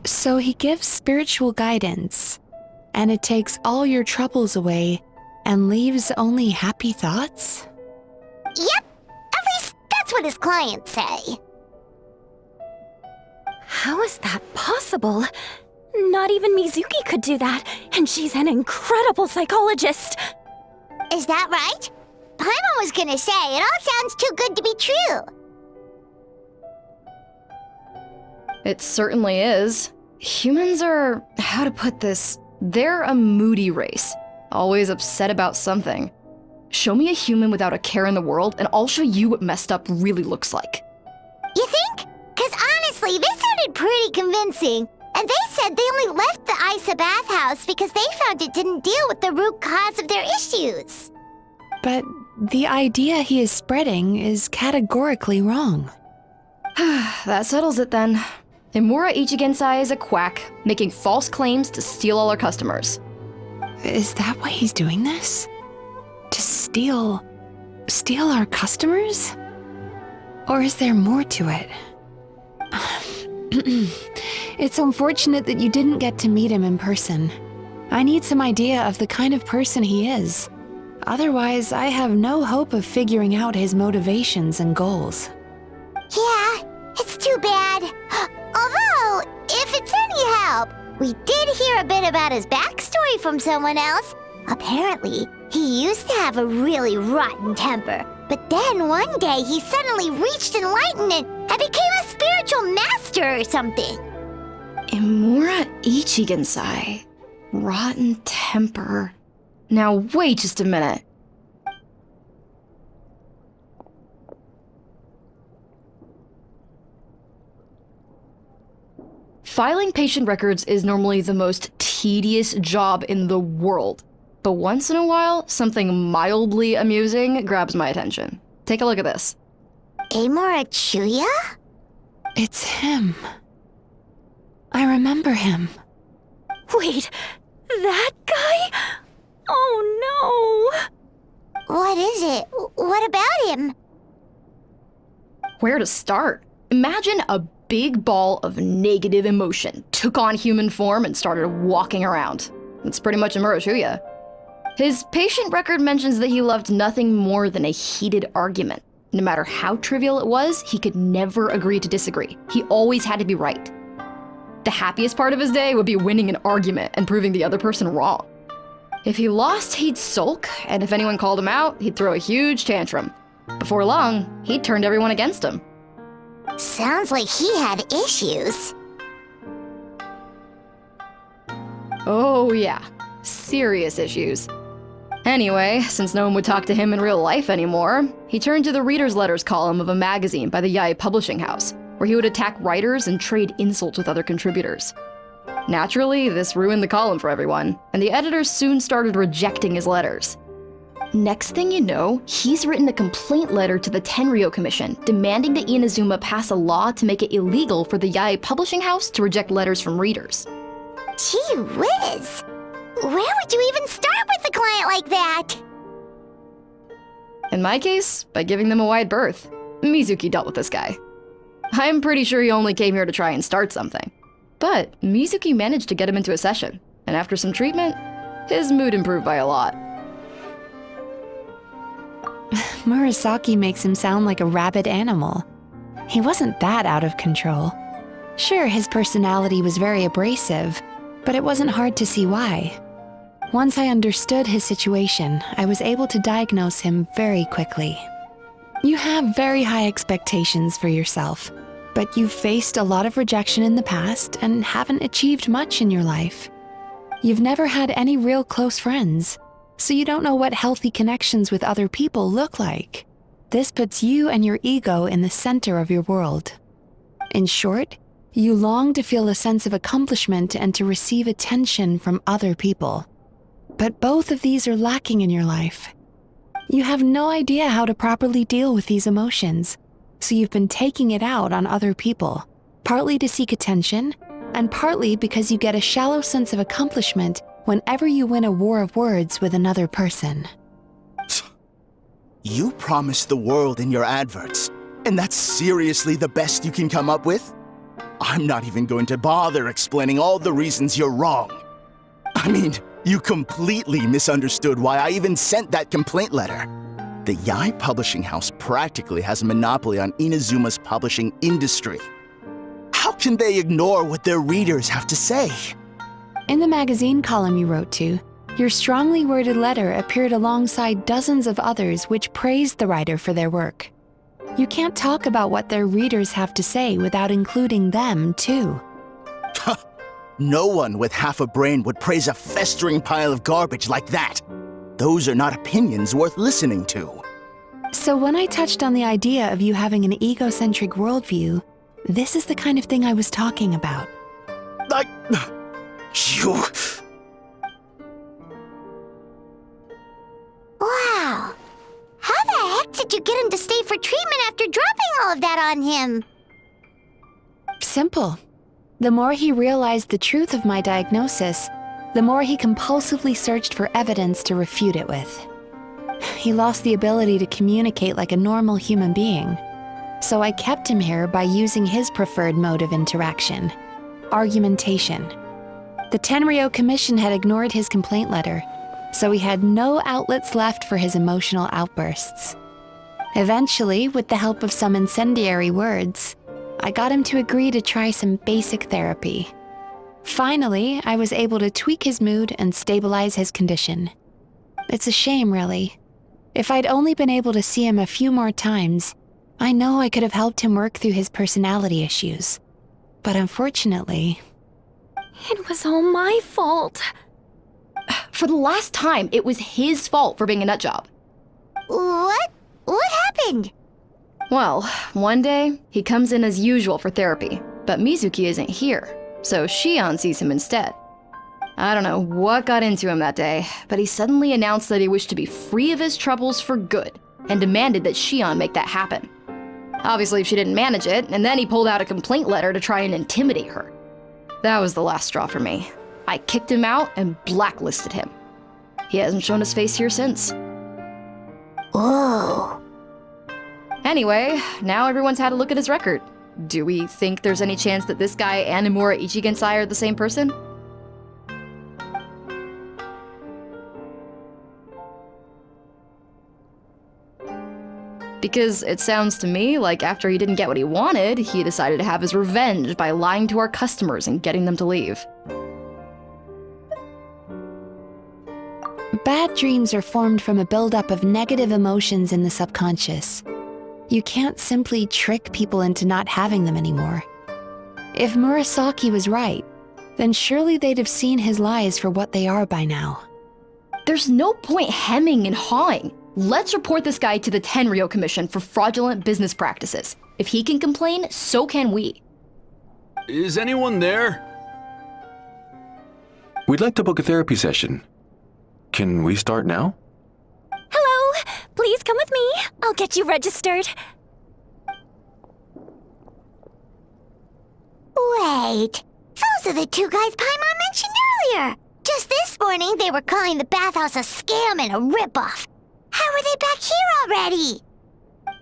S5: So he gives spiritual guidance, and it takes all your troubles away and leaves only happy thoughts?
S1: Yep, at least that's what his clients say.
S6: How is that possible? Not even Mizuki could do that, and she's an incredible psychologist.
S1: Is that right? Paimon was gonna say, it all sounds too good to be true.
S8: It certainly is. Humans are, how to put this, they're a moody race. Always upset about something. Show me a human without a care in the world, and I'll show you what messed up really looks like.
S1: You think? Cause honestly, they sounded pretty convincing. And they said they only left the Isa bathhouse because they found it didn't deal with the root cause of their issues.
S5: But the idea he is spreading is categorically wrong.
S8: That settles it then. Emura Ichigensai is a quack, making false claims to steal all our customers.
S5: Is that why he's doing this? To steal our customers? Or is there more to it? It's unfortunate that you didn't get to meet him in person. I need some idea of the kind of person he is. Otherwise, I have no hope of figuring out his motivations and goals.
S1: Yeah, it's too bad. Although, if it's any help, we did hear a bit about his backstory from someone else. Apparently, he used to have a really rotten temper. But then one day he suddenly reached enlightenment and became a spiritual master or something.
S8: Emura Ichigensai. Rotten temper. Now wait just a minute. Filing patient records is normally the most tedious job in the world. But once in a while, something mildly amusing grabs my attention. Take a look at this.
S1: Amura Chuya?
S5: It's him. I remember him.
S6: Wait, that guy? Oh no!
S1: What is it? What about him?
S8: Where to start? Imagine a big ball of negative emotion took on human form and started walking around. That's pretty much Emura Chuya. His patient record mentions that he loved nothing more than a heated argument. No matter how trivial it was, he could never agree to disagree. He always had to be right. The happiest part of his day would be winning an argument and proving the other person wrong. If he lost, he'd sulk, and if anyone called him out, he'd throw a huge tantrum. Before long, he'd turned everyone against him.
S1: Sounds like he had issues.
S8: Oh yeah, serious issues. Anyway, since no one would talk to him in real life anymore, he turned to the reader's letters column of a magazine by the Yai Publishing House, where he would attack writers and trade insults with other contributors. Naturally, this ruined the column for everyone, and the editors soon started rejecting his letters. Next thing you know, he's written a complaint letter to the Tenryou Commission, demanding that Inazuma pass a law to make it illegal for the Yai Publishing House to reject letters from readers.
S1: Gee whiz! Where would you even start with a client like that?
S8: In my case, by giving them a wide berth. Mizuki dealt with this guy. I'm pretty sure he only came here to try and start something. But Mizuki managed to get him into a session, and after some treatment, his mood improved by a lot.
S5: Murasaki makes him sound like a rabid animal. He wasn't that out of control. Sure, his personality was very abrasive, but it wasn't hard to see why. Once I understood his situation, I was able to diagnose him very quickly. You have very high expectations for yourself, but you've faced a lot of rejection in the past and haven't achieved much in your life. You've never had any real close friends, so you don't know what healthy connections with other people look like. This puts you and your ego in the center of your world. In short, you long to feel a sense of accomplishment and to receive attention from other people. But both of these are lacking in your life. You have no idea how to properly deal with these emotions, so you've been taking it out on other people, partly to seek attention, and partly because you get a shallow sense of accomplishment whenever you win a war of words with another person.
S13: You promised the world in your adverts, and that's seriously the best you can come up with? I'm not even going to bother explaining all the reasons you're wrong. I mean, you completely misunderstood why I even sent that complaint letter. The Yai Publishing House practically has a monopoly on Inazuma's publishing industry. How can they ignore what their readers have to say?
S5: In the magazine column you wrote to, your strongly worded letter appeared alongside dozens of others which praised the writer for their work. You can't talk about what their readers have to say without including them, too.
S13: No one with half a brain would praise a festering pile of garbage like that. Those are not opinions worth listening to.
S5: So when I touched on the idea of you having an egocentric worldview, this is the kind of thing I was talking about.
S13: You...
S1: Wow. How the heck did you get him to stay for treatment after dropping all of that on him?
S5: Simple. The more he realized the truth of my diagnosis, the more he compulsively searched for evidence to refute it with. He lost the ability to communicate like a normal human being. So I kept him here by using his preferred mode of interaction, argumentation. The Tenryou Commission had ignored his complaint letter, so he had no outlets left for his emotional outbursts. Eventually, with the help of some incendiary words, I got him to agree to try some basic therapy. Finally, I was able to tweak his mood and stabilize his condition. It's a shame, really. If I'd only been able to see him a few more times, I know I could have helped him work through his personality issues. But unfortunately...
S6: It was all my fault.
S8: For the last time, it was his fault for being a nutjob.
S1: What? What happened?
S8: Well, one day, he comes in as usual for therapy, but Mizuki isn't here, so Shion sees him instead. I don't know what got into him that day, but he suddenly announced that he wished to be free of his troubles for good, and demanded that Shion make that happen. Obviously, she didn't manage it, and then he pulled out a complaint letter to try and intimidate her. That was the last straw for me. I kicked him out and blacklisted him. He hasn't shown his face here since.
S1: Whoa.
S8: Anyway, now everyone's had a look at his record. Do we think there's any chance that this guy and Imura Ichigensai are the same person? Because it sounds to me like after he didn't get what he wanted, he decided to have his revenge by lying to our customers and getting them to leave.
S5: Bad dreams are formed from a buildup of negative emotions in the subconscious. You can't simply trick people into not having them anymore. If Murasaki was right, then surely they'd have seen his lies for what they are by now.
S8: There's no point hemming and hawing. Let's report this guy to the Tenryo Commission for fraudulent business practices. If he can complain, so can we.
S10: Is anyone there?
S12: We'd like to book a therapy session. Can we start now?
S6: Hello! Please come with me. I'll get you registered.
S1: Wait, those are the two guys Paimon mentioned earlier. Just this morning, they were calling the bathhouse a scam and a ripoff. How are they back here already?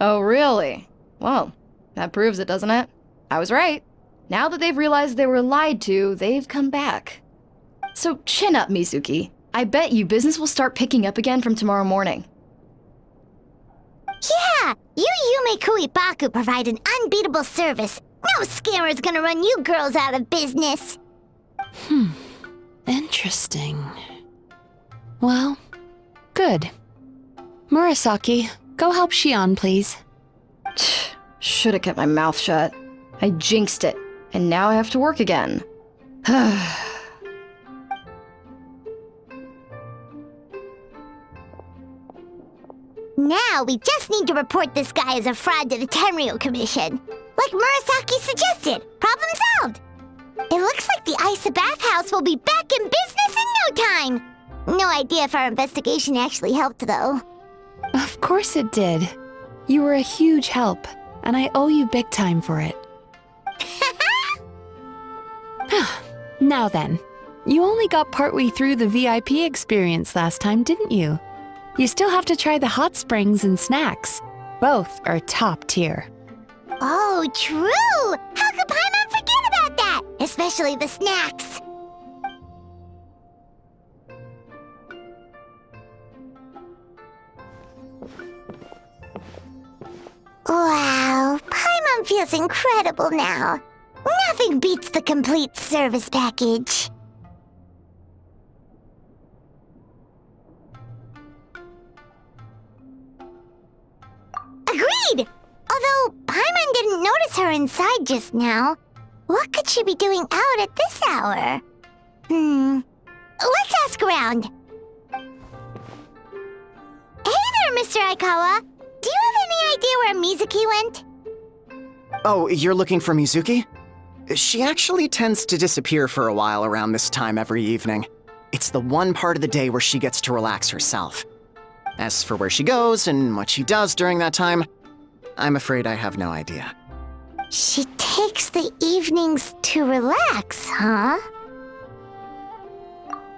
S8: Oh, really? Well, that proves it, doesn't it? I was right. Now that they've realized they were lied to, they've come back. So chin up, Mizuki. I bet you business will start picking up again from tomorrow morning.
S1: Yeah, you Yumei Baku provide an unbeatable service. No scammer's gonna run you girls out of business.
S5: Interesting. Well, good. Murasaki, go help Shion, please.
S8: Should have kept my mouth shut. I jinxed it, and now I have to work again.
S1: Now we just need to report this guy as a fraud to the Tenryo Commission. Like Murasaki suggested. Problem solved. It looks like the Isa bathhouse will be back in business in no time. No idea if our investigation actually helped, though.
S5: Of course it did. You were a huge help, and I owe you big time for it. Now then, you only got partway through the VIP experience last time, didn't you? You still have to try the hot springs and snacks. Both are top tier.
S1: Oh, true! How could Paimon forget about that? Especially the snacks. Wow, Paimon feels incredible now. Nothing beats the complete service package. Agreed! Although Paimon didn't notice her inside just now. What could she be doing out at this hour? Let's ask around. Hey there, Mr. Aikawa. Do you have any idea where Mizuki went?
S7: Oh, you're looking for Mizuki? She actually tends to disappear for a while around this time every evening. It's the one part of the day where she gets to relax herself. As for where she goes and what she does during that time, I'm afraid I have no idea.
S1: She takes the evenings to relax, huh?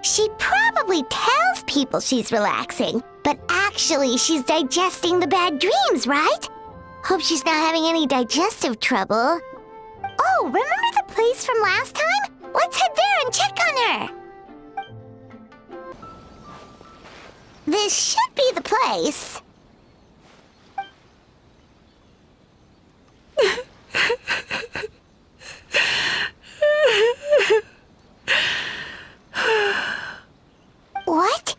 S1: She probably tells people she's relaxing, but actually she's digesting the bad dreams, right? Hope she's not having any digestive trouble. Oh, remember the place from last time? Let's head there and check on her. This should be the place. What?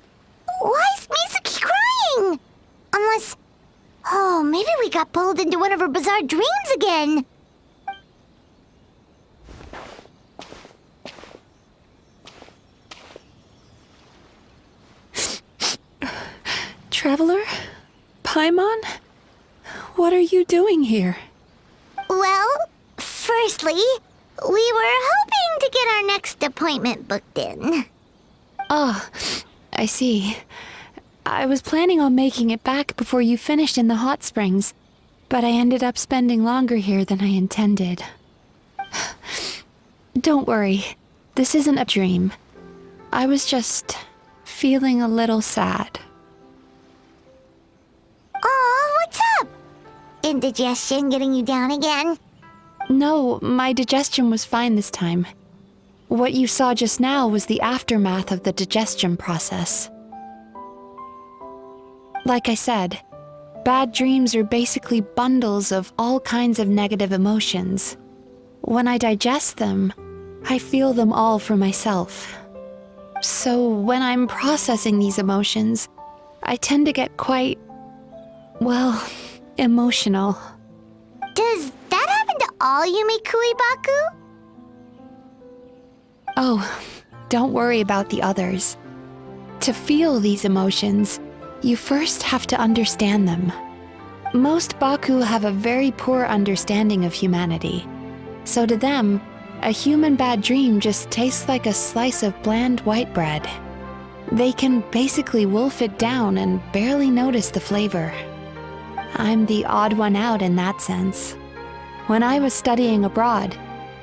S1: Why is Mizuki crying? Unless... Oh, maybe we got pulled into one of her bizarre dreams again.
S5: Traveler? Paimon? What are you doing here?
S1: Well, firstly, we were hoping to get our next appointment booked in.
S5: Oh, I see. I was planning on making it back before you finished in the hot springs, but I ended up spending longer here than I intended. Don't worry, this isn't a dream. I was just feeling a little sad.
S1: Oh, what's up? Indigestion getting you down again?
S5: No, my digestion was fine this time. What you saw just now was the aftermath of the digestion process. Like I said, Bad dreams are basically bundles of all kinds of negative emotions. When I digest them, I feel them all for myself. So when I'm processing these emotions, I tend to get quite, well, emotional.
S1: Does that happen to all Yumikui Baku?
S5: Oh, don't worry about the others. To feel these emotions, you first have to understand them. Most Baku have a very poor understanding of humanity. So to them, a human bad dream just tastes like a slice of bland white bread. They can basically wolf it down and barely notice the flavor. I'm the odd one out in that sense. When I was studying abroad,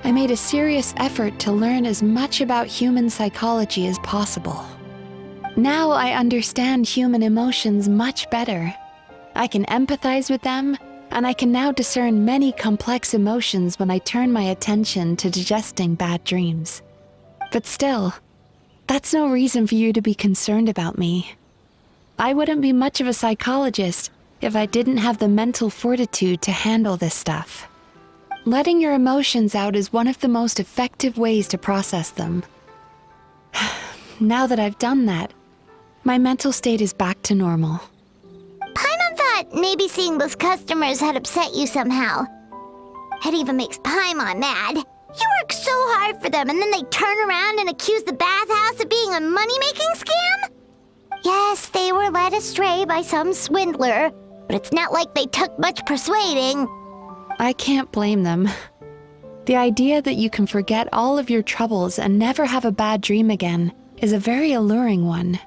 S5: I made a serious effort to learn as much about human psychology as possible. Now I understand human emotions much better. I can empathize with them, and I can now discern many complex emotions when I turn my attention to digesting bad dreams. But still, that's no reason for you to be concerned about me. I wouldn't be much of a psychologist if I didn't have the mental fortitude to handle this stuff. Letting your emotions out is one of the most effective ways to process them. Now that I've done that, my mental state is back to normal.
S1: Paimon thought maybe seeing those customers had upset you somehow. It even makes Paimon mad. You work so hard for them and then they turn around and accuse the bathhouse of being a money-making scam? Yes, they were led astray by some swindler, but it's not like they took much persuading.
S5: I can't blame them. The idea that you can forget all of your troubles and never have a bad dream again is a very alluring one.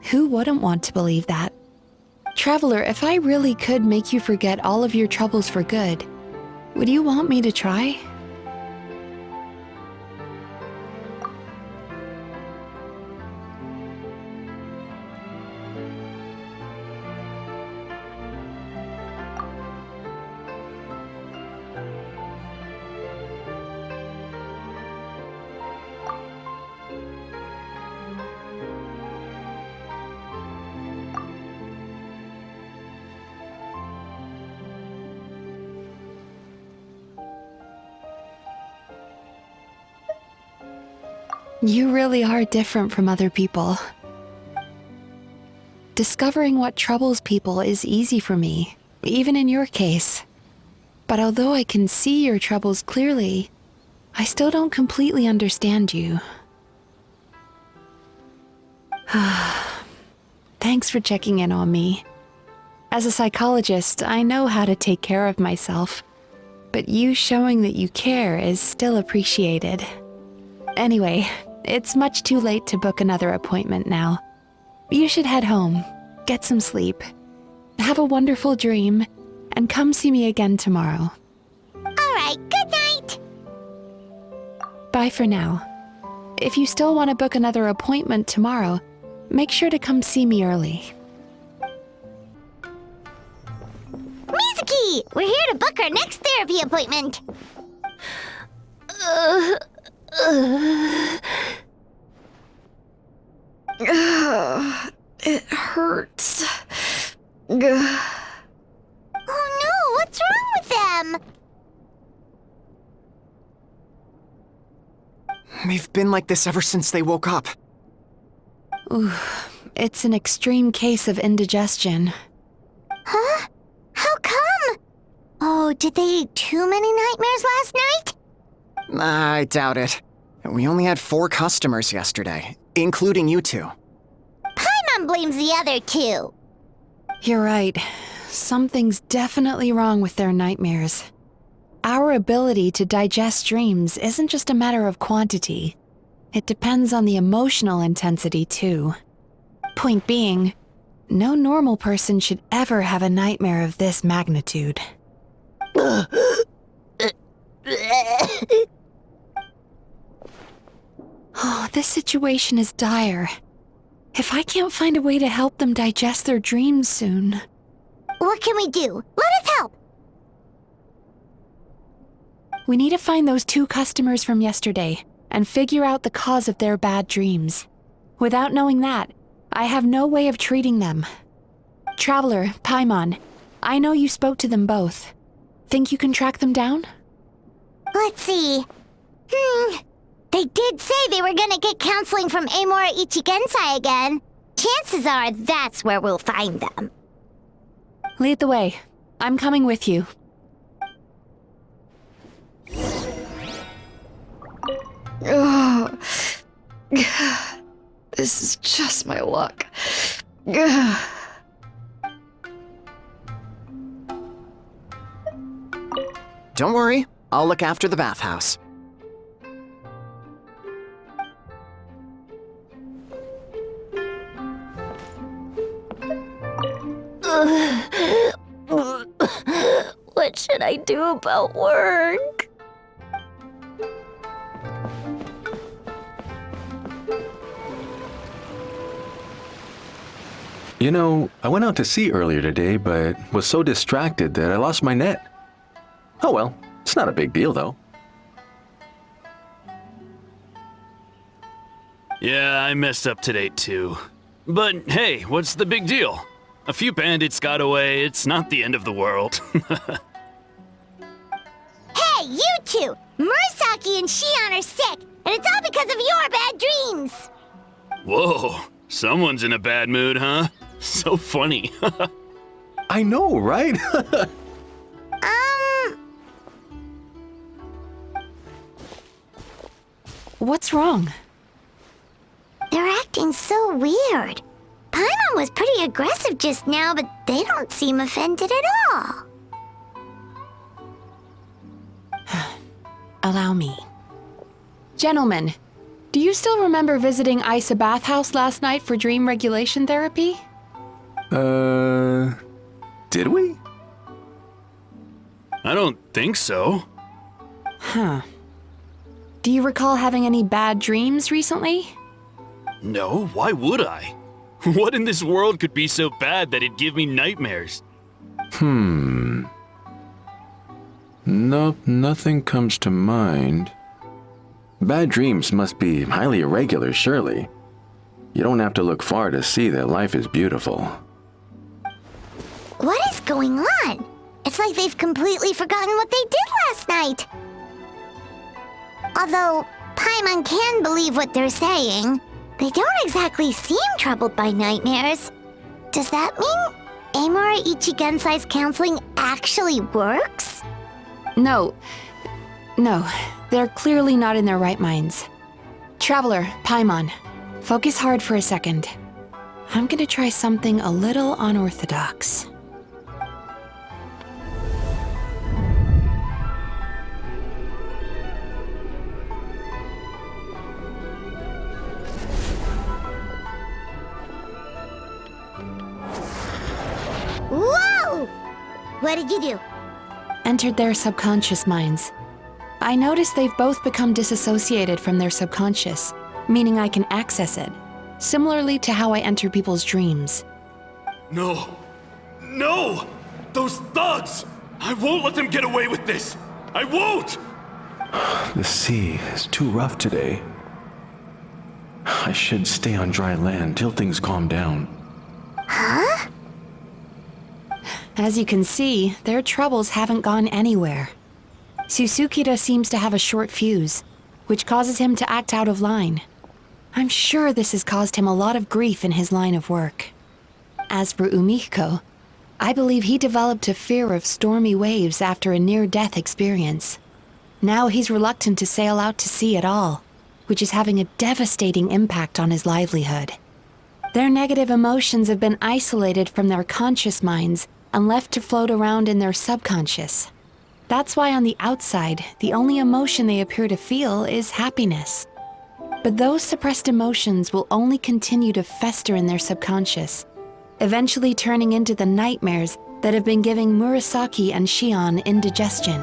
S5: Who wouldn't want to believe that? Traveler, if I really could make you forget all of your troubles for good, would you want me to try? You really are different from other people. Discovering what troubles people is easy for me, even in your case. But although I can see your troubles clearly, I still don't completely understand you. Thanks for checking in on me. As a psychologist, I know how to take care of myself, but you showing that you care is still appreciated. Anyway, it's much too late to book another appointment now. You should head home, get some sleep, have a wonderful dream, and come see me again tomorrow.
S1: All right, good night.
S5: Bye for now. If you still want to book another appointment tomorrow, make sure to come see me early.
S1: Mizuki! We're here to book our next therapy appointment.
S8: It hurts.
S1: Oh no, what's wrong with them?
S7: They've been like this ever since they woke up.
S5: Ooh, it's an extreme case of indigestion.
S1: Huh? How come? Oh, did they eat too many nightmares last night?
S7: I doubt it. We only had 4 customers yesterday, including you two.
S1: Paimon blames the other 2.
S5: You're right. Something's definitely wrong with their nightmares. Our ability to digest dreams isn't just a matter of quantity. It depends on the emotional intensity, too. Point being, no normal person should ever have a nightmare of this magnitude. Oh, this situation is dire. If I can't find a way to help them digest their dreams soon...
S1: What can we do? Let us help!
S5: We need to find those 2 customers from yesterday and figure out the cause of their bad dreams. Without knowing that, I have no way of treating them. Traveler, Paimon, I know you spoke to them both. Think you can track them down?
S1: Let's see. They did say they were gonna get counseling from Amora Ichigensai again. Chances are that's where we'll find them.
S5: Lead the way. I'm coming with you.
S8: Ugh. This is just my luck. Ugh.
S7: Don't worry, I'll look after the bathhouse.
S6: What should I do about work?
S12: You know, I went out to sea earlier today, but was so distracted that I lost my net. Oh well, it's not a big deal though.
S10: Yeah, I messed up today too. But hey, what's the big deal? A few bandits got away, it's not the end of the world.
S1: Hey, you two! Murasaki and Shion are sick, and it's all because of your bad dreams!
S10: Whoa, someone's in a bad mood, huh? So funny.
S12: I know, right?
S5: What's wrong?
S1: They're acting so weird. Paimon was pretty aggressive just now, but they don't seem offended at all.
S5: Allow me. Gentlemen, do you still remember visiting Isa Bathhouse last night for dream regulation therapy?
S12: Did we?
S10: I don't think so.
S5: Huh. Do you recall having any bad dreams recently?
S10: No, why would I? What in this world could be so bad that it'd give me nightmares?
S12: Nope, nothing comes to mind. Bad dreams must be highly irregular, surely. You don't have to look far to see that life is beautiful.
S1: What is going on? It's like they've completely forgotten what they did last night. Although Paimon can believe what they're saying, they don't exactly seem troubled by nightmares. Does that mean Amora Ichigensai's counseling actually works?
S5: No, they're clearly not in their right minds. Traveler, Paimon, focus hard for a second. I'm gonna try something a little unorthodox.
S1: Whoa! What did you do?
S5: Entered their subconscious minds. I noticed they've both become disassociated from their subconscious, meaning I can access it, similarly to how I enter people's dreams.
S10: No! No! Those thugs! I won't let them get away with this! I won't!
S12: The sea is too rough today. I should stay on dry land till things calm down.
S1: Huh?
S5: As you can see, their troubles haven't gone anywhere. Susukita seems to have a short fuse, which causes him to act out of line. I'm sure this has caused him a lot of grief in his line of work. As for Umihiko, I believe he developed a fear of stormy waves after a near-death experience. Now he's reluctant to sail out to sea at all, which is having a devastating impact on his livelihood. Their negative emotions have been isolated from their conscious minds and left to float around in their subconscious. That's why on the outside, the only emotion they appear to feel is happiness. But those suppressed emotions will only continue to fester in their subconscious, eventually turning into the nightmares that have been giving Murasaki and Shion indigestion.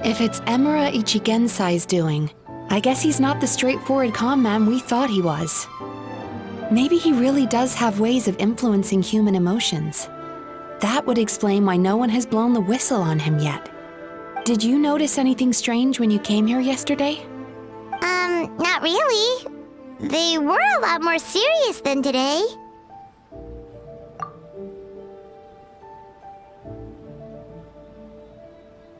S5: If it's Emura Ichigensai's doing, I guess he's not the straightforward con man we thought he was. Maybe he really does have ways of influencing human emotions. That would explain why no one has blown the whistle on him yet. Did you notice anything strange when you came here yesterday?
S1: Not really. They were a lot more serious than today.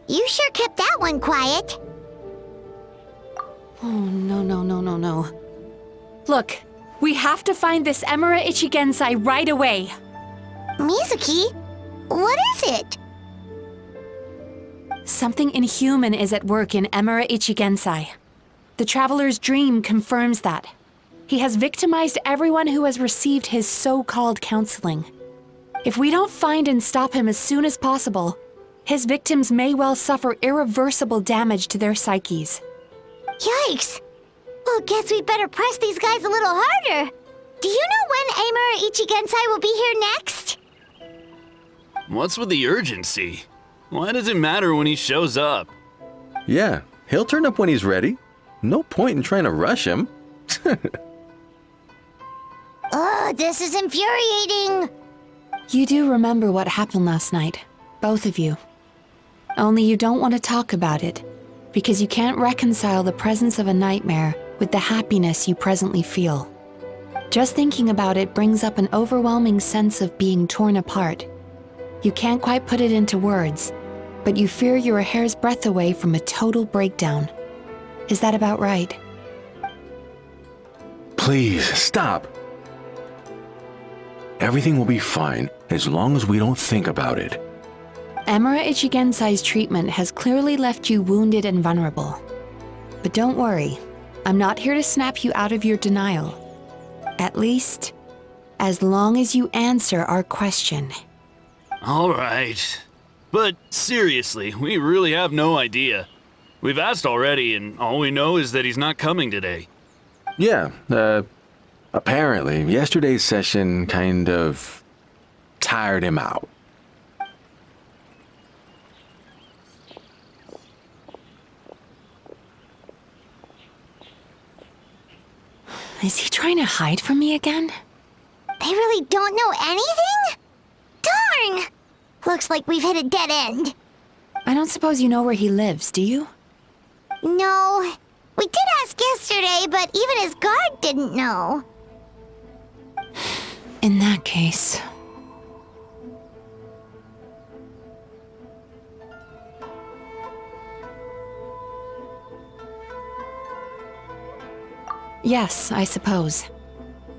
S1: You sure kept that one quiet.
S5: Oh, no. Look, we have to find this Emura Ichigensai right away.
S1: Mizuki? What is it?
S5: Something inhuman is at work in Emura Ichigensai. The Traveler's dream confirms that. He has victimized everyone who has received his so-called counseling. If we don't find and stop him as soon as possible, his victims may well suffer irreversible damage to their psyches.
S1: Yikes! Well, guess we better press these guys a little harder. Do you know when Emura Ichigensai will be here next?
S10: What's with the urgency? Why does it matter when he shows up?
S12: Yeah, he'll turn up when he's ready. No point in trying to rush him.
S1: Ugh, this is infuriating.
S5: You do remember what happened last night, both of you. Only you don't want to talk about it, because you can't reconcile the presence of a nightmare with the happiness you presently feel. Just thinking about it brings up an overwhelming sense of being torn apart. You can't quite put it into words, but you fear you're a hair's breadth away from a total breakdown. Is that about right?
S12: Please, stop. Everything will be fine as long as we don't think about it.
S5: Emura Ichigensai's treatment has clearly left you wounded and vulnerable. But don't worry, I'm not here to snap you out of your denial. At least, as long as you answer our question.
S10: All right. But seriously, we really have no idea. We've asked already, and all we know is that he's not coming today.
S12: Yeah, apparently, yesterday's session kind of tired him out.
S5: Is he trying to hide from me again?
S1: They really don't know anything? Darn! Looks like we've hit a dead end.
S5: I don't suppose you know where he lives, do you?
S1: No. We did ask yesterday, but even his guard didn't know.
S5: In that case... Yes, I suppose.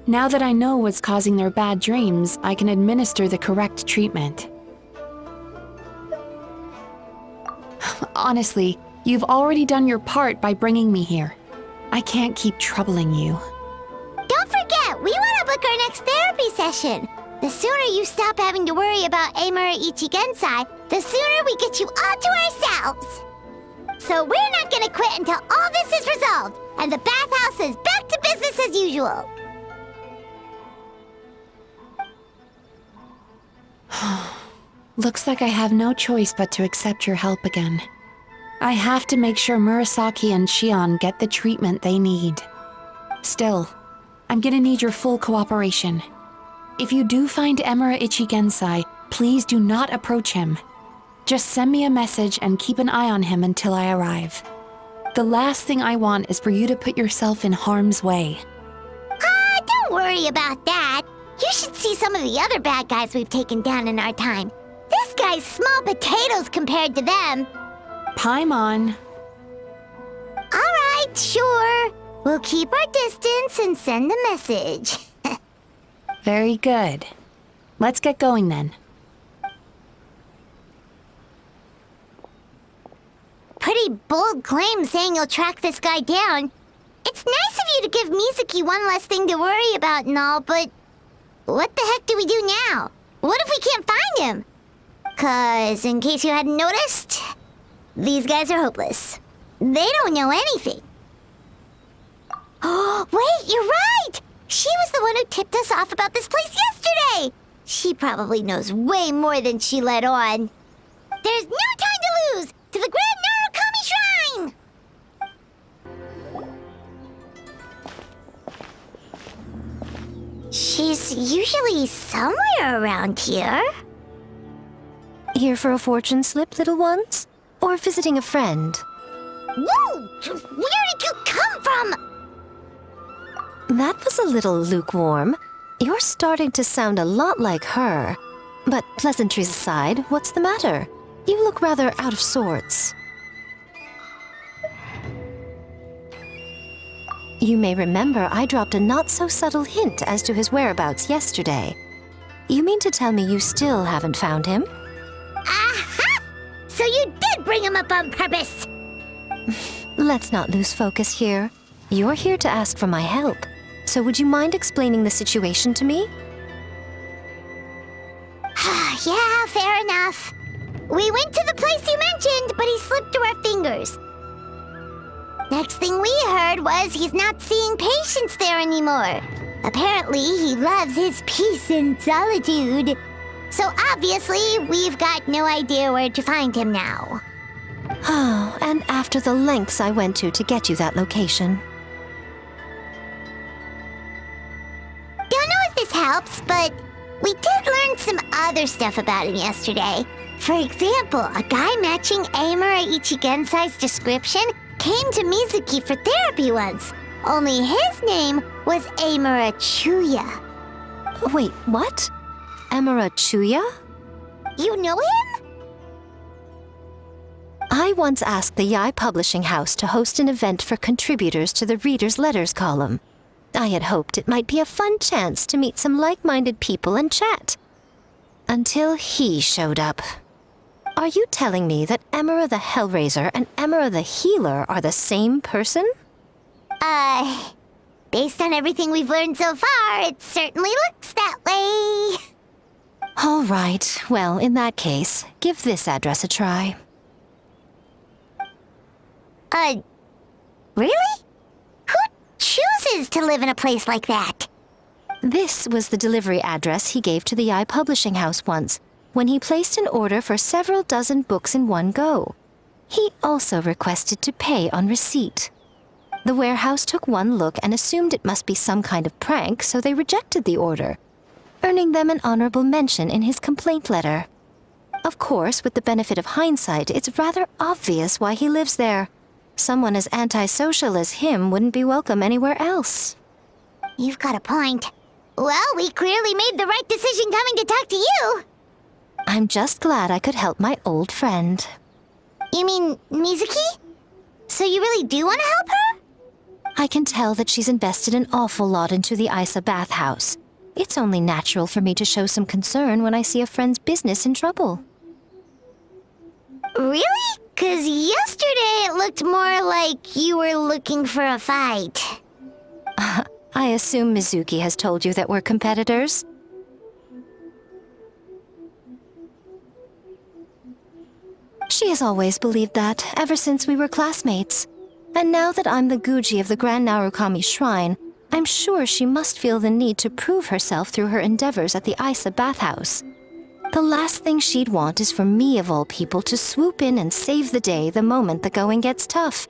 S5: Now that I know what's causing their bad dreams, I can administer the correct treatment. Honestly, you've already done your part by bringing me here. I can't keep troubling you.
S1: Don't forget, we want to book our next therapy session. The sooner you stop having to worry about Emura Ichigensai, the sooner we get you all to ourselves. So we're not gonna quit until all this is resolved, and the bathhouse is back to business as usual.
S5: Looks like I have no choice but to accept your help again. I have to make sure Murasaki and Shion get the treatment they need. Still, I'm gonna need your full cooperation. If you do find Emura Ichigensai, please do not approach him. Just send me a message and keep an eye on him until I arrive. The last thing I want is for you to put yourself in harm's way.
S1: Don't worry about that. You should see some of the other bad guys we've taken down in our time. This guy's small potatoes compared to them.
S5: Paimon.
S1: All right, sure. We'll keep our distance and send a message.
S5: Very good. Let's get going then.
S1: Pretty bold claim saying you'll track this guy down. It's nice of you to give Mizuki one less thing to worry about and all, but what the heck do we do now? What if we can't find him? 'Cause, in case you hadn't noticed, these guys are hopeless. They don't know anything. Oh, wait, you're right! She was the one who tipped us off about this place yesterday! She probably knows way more than she let on. There's no time to lose! To the Grand Narukami Shrine! She's usually somewhere around here.
S9: Here for a fortune slip, little ones? Or visiting a friend?
S1: Whoa! Where did you come from?
S9: That was a little lukewarm. You're starting to sound a lot like her. But pleasantries aside, what's the matter? You look rather out of sorts. You may remember I dropped a not-so-subtle hint as to his whereabouts yesterday. You mean to tell me you still haven't found him?
S1: Aha! So you did bring him up on purpose!
S9: Let's not lose focus here. You're here to ask for my help. So would you mind explaining the situation to me?
S1: Yeah, fair enough. We went to the place you mentioned, but he slipped through our fingers. Next thing we heard was he's not seeing patients there anymore. Apparently, he loves his peace and solitude. So obviously, we've got no idea where to find him now.
S9: Oh, and after the lengths I went to get you that location.
S1: Don't know if this helps, but we did learn some other stuff about him yesterday. For example, a guy matching Amura Ichigensai's description came to Mizuki for therapy once. Only his name was Amura Chuya.
S9: Wait, what? Amura Chuya?
S1: You know him?
S9: I once asked the Yai Publishing House to host an event for contributors to the Reader's Letters column. I had hoped it might be a fun chance to meet some like-minded people and chat. Until he showed up. Are you telling me that Amura the Hellraiser and Amura the Healer are the same person?
S1: Based on everything we've learned so far, it certainly looks that way.
S9: All right, well, in that case, give this address a try.
S1: Really? Who chooses to live in a place like that?
S9: This was the delivery address he gave to the Yai Publishing House once, when he placed an order for several dozen books in one go. He also requested to pay on receipt. The warehouse took one look and assumed it must be some kind of prank, so they rejected the order, earning them an honorable mention in his complaint letter. Of course, with the benefit of hindsight, it's rather obvious why he lives there. Someone as antisocial as him wouldn't be welcome anywhere else.
S1: You've got a point. Well, we clearly made the right decision coming to talk to you.
S9: I'm just glad I could help my old friend.
S1: You mean Mizuki? So you really do want to help her?
S9: I can tell that she's invested an awful lot into the Isa bathhouse. It's only natural for me to show some concern when I see a friend's business in trouble.
S1: Really? 'Cause yesterday it looked more like you were looking for a fight.
S9: I assume Mizuki has told you that we're competitors? She has always believed that, ever since we were classmates. And now that I'm the Guji of the Grand Narukami Shrine, I'm sure she must feel the need to prove herself through her endeavors at the Isa bathhouse. The last thing she'd want is for me, of all people, to swoop in and save the day the moment the going gets tough.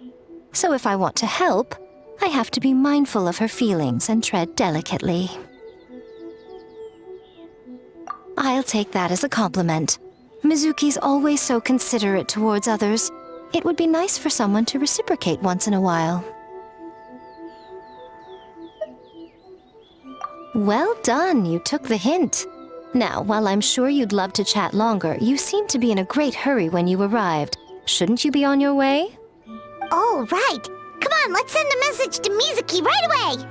S9: So if I want to help, I have to be mindful of her feelings and tread delicately. I'll take that as a compliment. Mizuki's always so considerate towards others. It would be nice for someone to reciprocate once in a while. Well done, you took the hint. Now, while I'm sure you'd love to chat longer, you seemed to be in a great hurry when you arrived. Shouldn't you be on your way?
S1: Oh, right. Come on, let's send a message to Mizuki right away.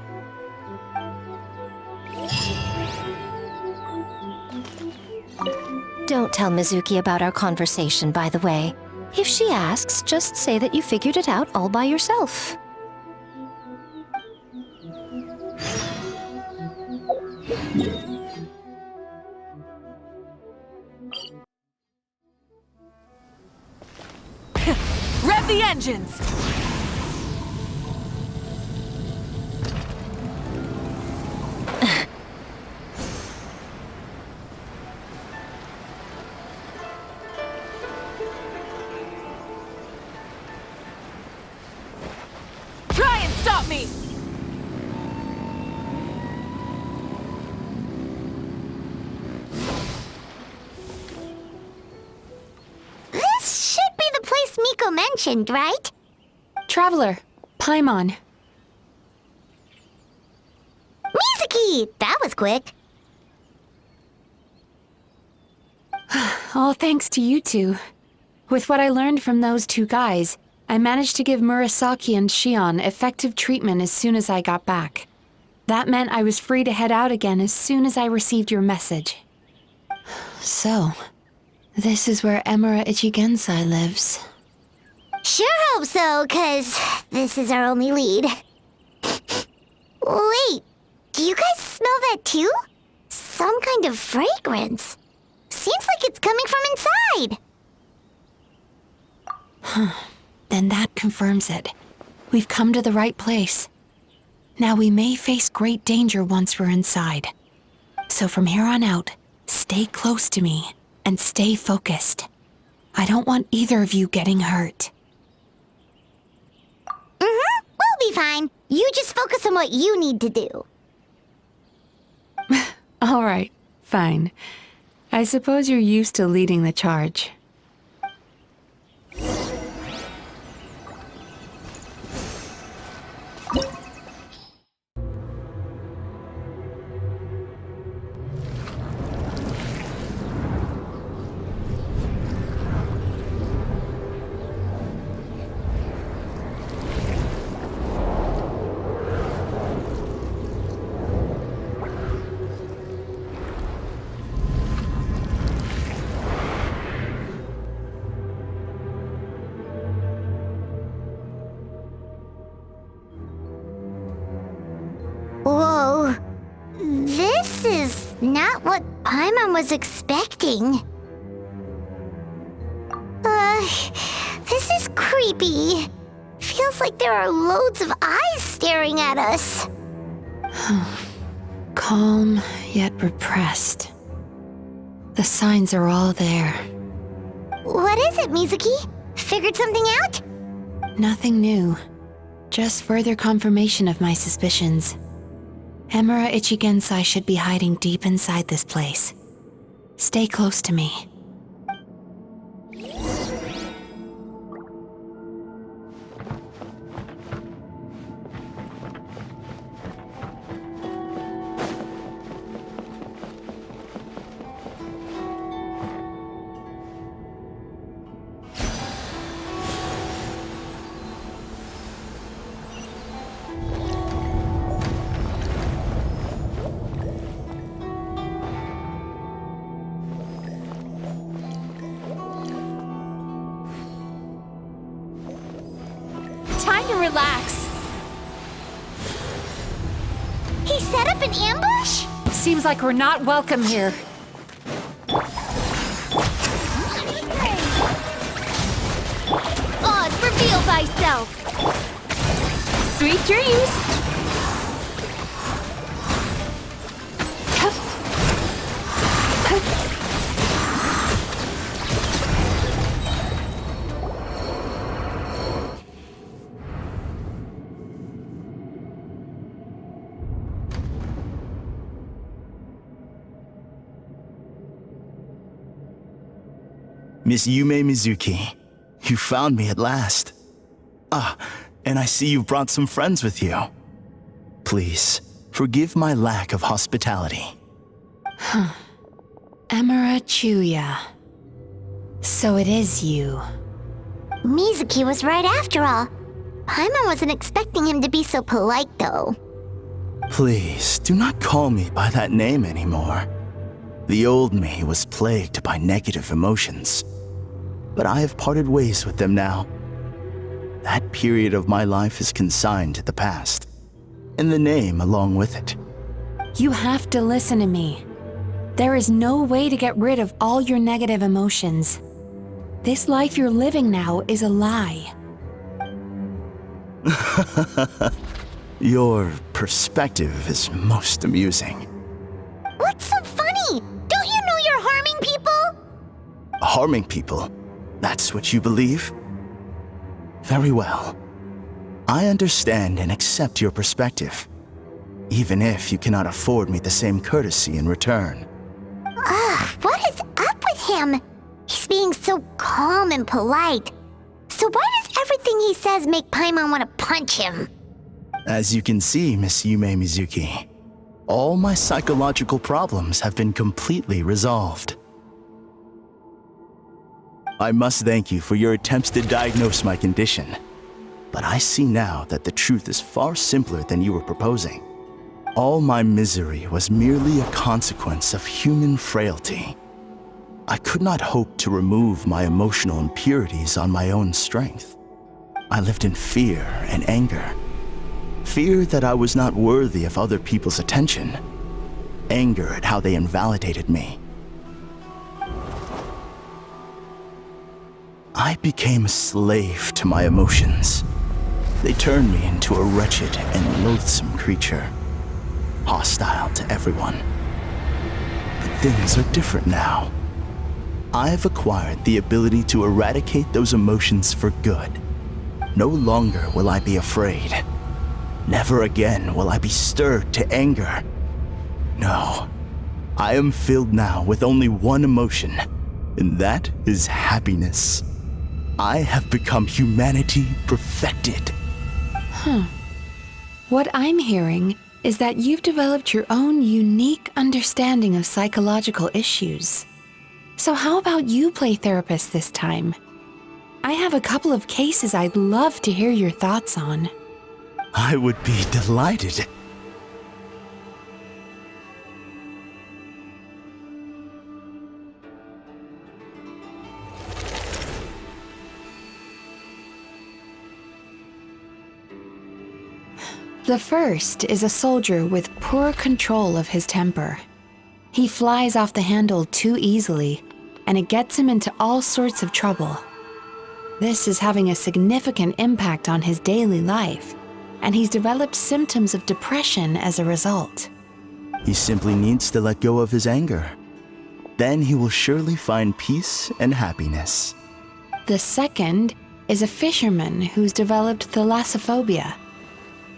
S9: Don't tell Mizuki about our conversation, by the way. If she asks, just say that you figured it out all by yourself.
S15: Rev the engines! Try and stop me!
S1: This should be the place Miko mentioned, right?
S5: Traveler, Paimon.
S1: Mizuki! That was quick.
S5: All thanks to you two. With what I learned from those two guys, I managed to give Murasaki and Shion effective treatment as soon as I got back. That meant I was free to head out again as soon as I received your message. So, this is where Emura Ichigensai lives.
S1: Sure hope so, 'cause this is our only lead. Wait, do you guys smell that too? Some kind of fragrance. Seems like it's coming from inside.
S5: Then that confirms it. We've come to the right place. Now we may face great danger once we're inside. So from here on out, stay close to me and stay focused. I don't want either of you getting hurt.
S1: We'll be fine. You just focus on what you need to do.
S5: All right, fine. I suppose you're used to leading the charge.
S1: Whoa. This is not what Paimon was expecting. This is creepy. Feels like there are loads of eyes staring at us.
S5: Calm, yet repressed. The signs are all there.
S1: What is it, Mizuki? Figured something out?
S5: Nothing new. Just further confirmation of my suspicions. Emura Ichigensai should be hiding deep inside this place. Stay close to me.
S15: Time to relax.
S1: He set up an ambush?
S15: Seems like we're not welcome here.
S1: Oz, reveal thyself!
S15: Sweet dreams.
S13: Miss Yumemizuki, you found me at last. And I see you've brought some friends with you. Please, forgive my lack of hospitality.
S5: Emura Chuya. So it is you.
S1: Mizuki was right after all. Paimon wasn't expecting him to be so polite, though.
S13: Please, do not call me by that name anymore. The old me was plagued by negative emotions, but I have parted ways with them now. That period of my life is consigned to the past, and the name along with it.
S5: You have to listen to me. There is no way to get rid of all your negative emotions. This life you're living now is a lie.
S13: Your perspective is most amusing.
S1: What's so funny? Don't you know you're harming people?
S13: Harming people? That's what you believe? Very well. I understand and accept your perspective, even if you cannot afford me the same courtesy in return.
S1: What is up with him? He's being so calm and polite. So why does everything he says make Paimon want to punch him?
S13: As you can see, Miss Yumemizuki, all my psychological problems have been completely resolved. I must thank you for your attempts to diagnose my condition. But I see now that the truth is far simpler than you were proposing. All my misery was merely a consequence of human frailty. I could not hope to remove my emotional impurities on my own strength. I lived in fear and anger. Fear that I was not worthy of other people's attention. Anger at how they invalidated me. I became a slave to my emotions. They turned me into a wretched and loathsome creature, hostile to everyone. But things are different now. I've acquired the ability to eradicate those emotions for good. No longer will I be afraid. Never again will I be stirred to anger. No, I am filled now with only one emotion, and that is happiness. I have become humanity perfected.
S5: What I'm hearing is that you've developed your own unique understanding of psychological issues. So how about you play therapist this time? I have a couple of cases I'd love to hear your thoughts on.
S13: I would be delighted.
S5: The first is a soldier with poor control of his temper. He flies off the handle too easily, and it gets him into all sorts of trouble. This is having a significant impact on his daily life, and he's developed symptoms of depression as a result.
S13: He simply needs to let go of his anger. Then he will surely find peace and happiness.
S5: The second is a fisherman who's developed thalassophobia.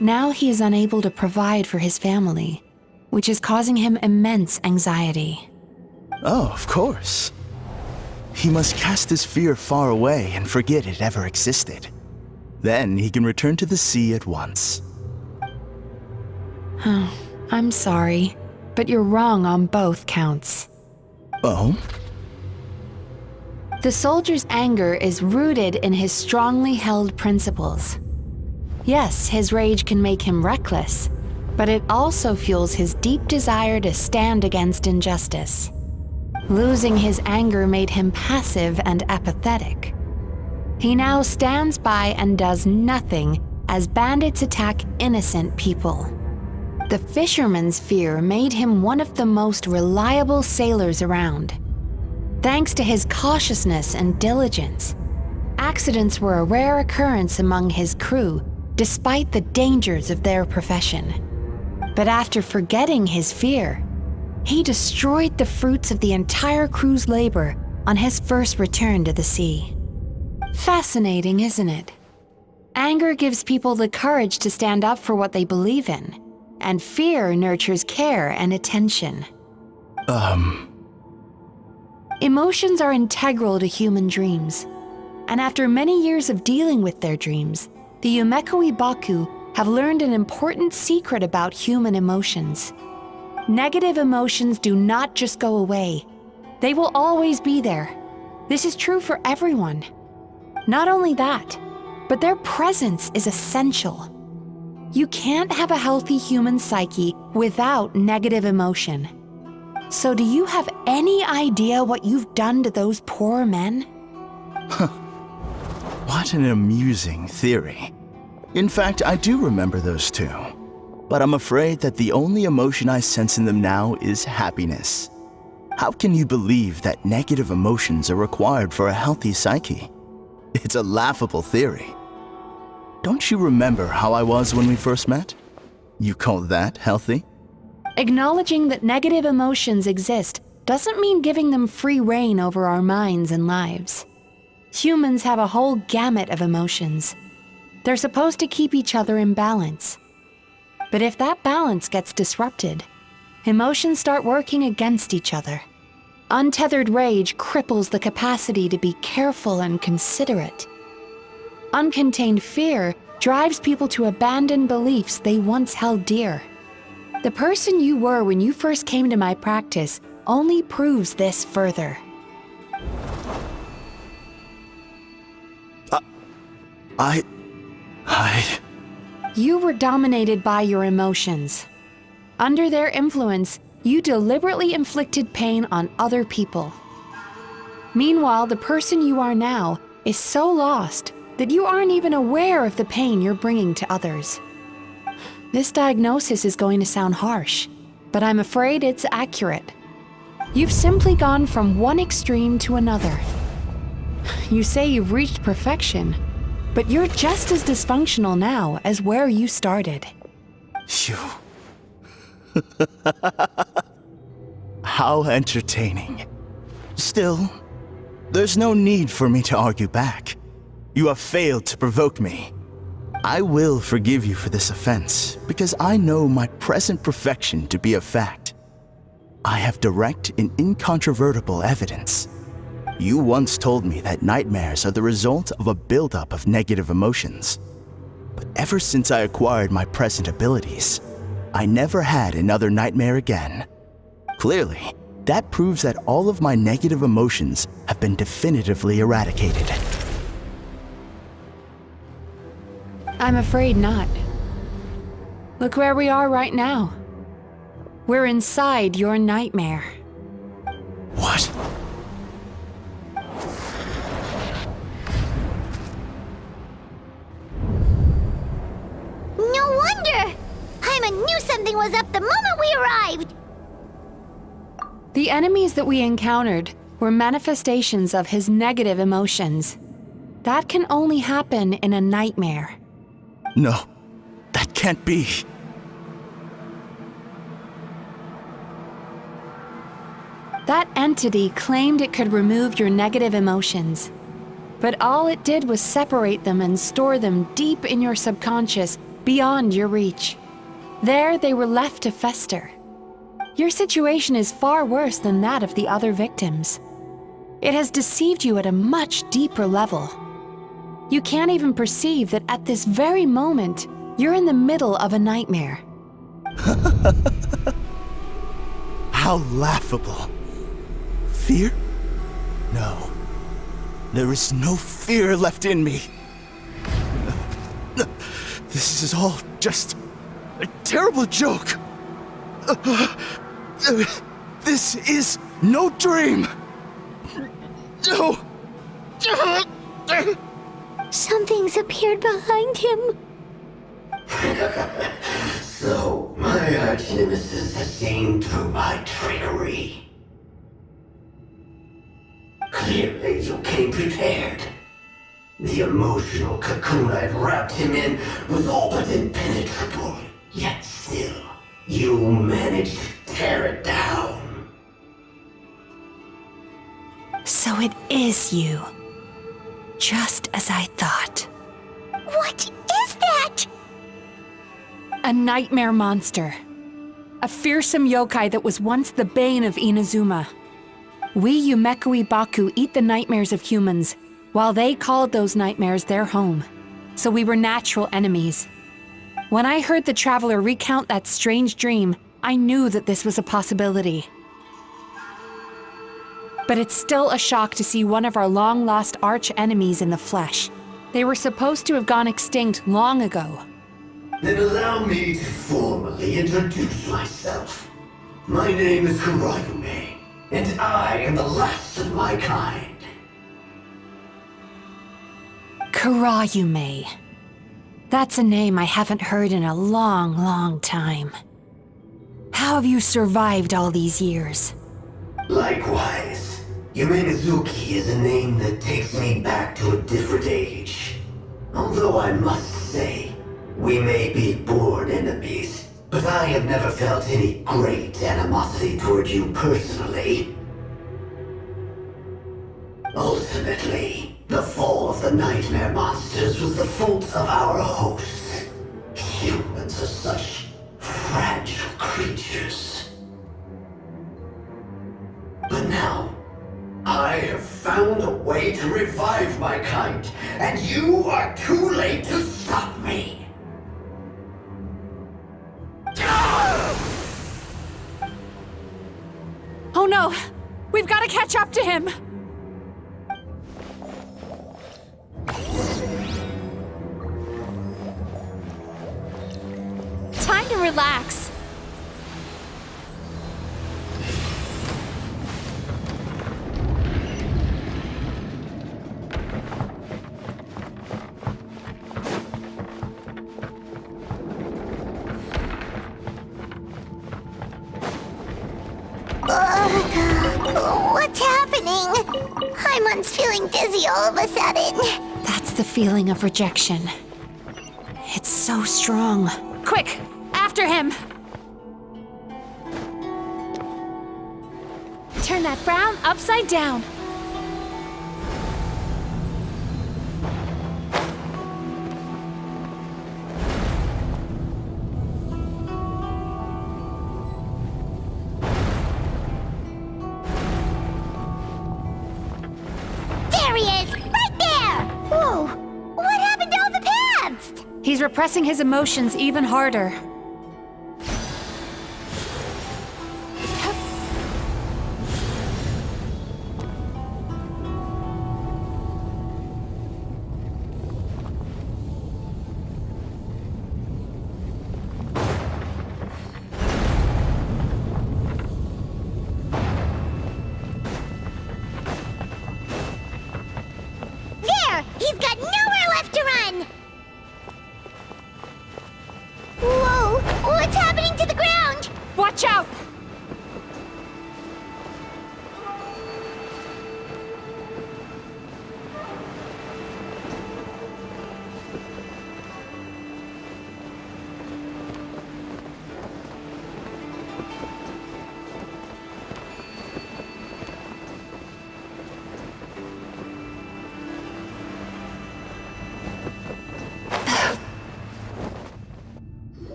S5: Now he is unable to provide for his family, which is causing him immense anxiety.
S13: Oh, of course. He must cast his fear far away and forget it ever existed. Then he can return to the sea at once.
S5: I'm sorry, but you're wrong on both counts.
S13: Oh?
S5: The soldier's anger is rooted in his strongly held principles. Yes, his rage can make him reckless, but it also fuels his deep desire to stand against injustice. Losing his anger made him passive and apathetic. He now stands by and does nothing as bandits attack innocent people. The fisherman's fear made him one of the most reliable sailors around. Thanks to his cautiousness and diligence, accidents were a rare occurrence among his crew, despite the dangers of their profession. But after forgetting his fear, he destroyed the fruits of the entire crew's labor on his first return to the sea. Fascinating, isn't it? Anger gives people the courage to stand up for what they believe in, and fear nurtures care and attention. Emotions are integral to human dreams, and after many years of dealing with their dreams, the Yumemizuki have learned an important secret about human emotions. Negative emotions do not just go away. They will always be there. This is true for everyone. Not only that, but their presence is essential. You can't have a healthy human psyche without negative emotion. So do you have any idea what you've done to those poor men?
S13: What an amusing theory. In fact, I do remember those two. But I'm afraid that the only emotion I sense in them now is happiness. How can you believe that negative emotions are required for a healthy psyche? It's a laughable theory. Don't you remember how I was when we first met? You call that healthy?
S5: Acknowledging that negative emotions exist doesn't mean giving them free rein over our minds and lives. Humans have a whole gamut of emotions. They're supposed to keep each other in balance. But if that balance gets disrupted, emotions start working against each other. Untethered rage cripples the capacity to be careful and considerate. Uncontained fear drives people to abandon beliefs they once held dear. The person you were when you first came to my practice only proves this further. You were dominated by your emotions. Under their influence, you deliberately inflicted pain on other people. Meanwhile, the person you are now is so lost that you aren't even aware of the pain you're bringing to others. This diagnosis is going to sound harsh, but I'm afraid it's accurate. You've simply gone from one extreme to another. You say you've reached perfection, but you're just as dysfunctional now as where you started.
S13: You... How entertaining. Still, there's no need for me to argue back. You have failed to provoke me. I will forgive you for this offense, because I know my present perfection to be a fact. I have direct and incontrovertible evidence. You once told me that nightmares are the result of a buildup of negative emotions. But ever since I acquired my present abilities, I never had another nightmare again. Clearly, that proves that all of my negative emotions have been definitively eradicated.
S5: I'm afraid not. Look where we are right now. We're inside your nightmare.
S13: What?
S1: No wonder! Paimon knew something was up the moment we arrived!
S5: The enemies that we encountered were manifestations of his negative emotions. That can only happen in a nightmare.
S13: No, that can't be.
S5: That entity claimed it could remove your negative emotions. But all it did was separate them and store them deep in your subconscious, beyond your reach. There they were left to fester. Your situation is far worse than that of the other victims. It has deceived you at a much deeper level. You can't even perceive that at this very moment, you're in the middle of a nightmare.
S13: How laughable. Fear? No. There is no fear left in me. This is all just a terrible joke. This is no dream. No.
S1: Something's appeared behind him.
S14: So, my arch-nemesis has seen through my trickery. Clearly, you came prepared. The emotional cocoon I'd wrapped him in was all but impenetrable. Yet still, you managed to tear it down.
S5: So it is you. Just as I thought.
S1: What is that?
S5: A nightmare monster. A fearsome yokai that was once the bane of Inazuma. We Yumekui Baku eat the nightmares of humans, while they called those nightmares their home. So we were natural enemies. When I heard the traveler recount that strange dream, I knew that this was a possibility. But it's still a shock to see one of our long-lost arch-enemies in the flesh. They were supposed to have gone extinct long ago.
S14: Then allow me to formally introduce myself. My name is Kurayume, and I am the last of my kind.
S5: Kurayume. That's a name I haven't heard in a long, long time. How have you survived all these years?
S14: Likewise. Yumemizuki is a name that takes me back to a different age. Although I must say, we may be born enemies, but I have never felt any great animosity toward you personally. Ultimately, the fall of the nightmare monsters was the fault of our hosts. Humans are such fragile creatures. But now, I have found a way to revive my kind, and you are too late to stop me.
S5: Oh no! We've got to catch up to him!
S15: relax.
S1: What's happening? Paimon's feeling dizzy all of a sudden.
S5: That's the feeling of rejection. It's so strong.
S15: Quick, after him. Turn that frown upside down.
S1: There he is! Right there! Whoa! What happened to all the paths?
S15: He's repressing his emotions even harder.
S1: There! He's got nowhere left to run! Whoa! What's happening to the ground?
S15: Watch out!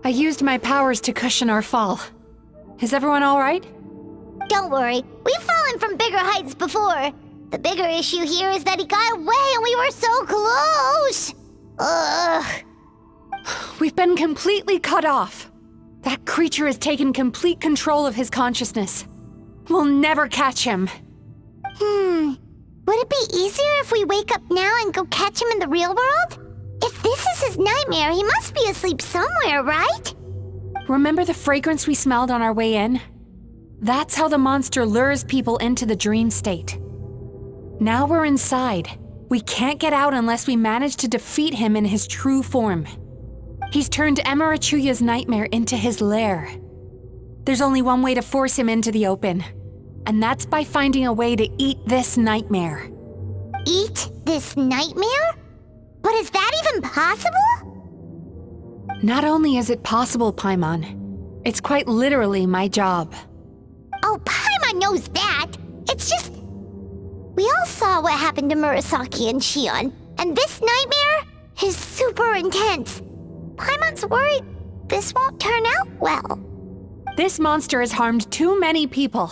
S15: I used my powers to cushion our fall. Is everyone all right?
S1: Don't worry, we've fallen from bigger heights before. The bigger issue here is that he got away and we were so close! Ugh.
S15: We've been completely cut off. That creature has taken complete control of his consciousness. We'll never catch him.
S1: Would it be easier if we wake up now and go catch him in the real world? If this is his nightmare, he must be asleep somewhere, right?
S15: Remember the fragrance we smelled on our way in? That's how the monster lures people into the dream state. Now we're inside. We can't get out unless we manage to defeat him in his true form. He's turned Melancholia's nightmare into his lair. There's only one way to force him into the open, and that's by finding a way to eat this nightmare.
S1: Eat this nightmare? But is that even possible?
S15: Not only is it possible, Paimon, it's quite literally my job.
S1: Oh, Paimon knows that. It's just... We all saw what happened to Murasaki and Shion, and this nightmare is super intense. Paimon's worried this won't turn out well.
S15: This monster has harmed too many people.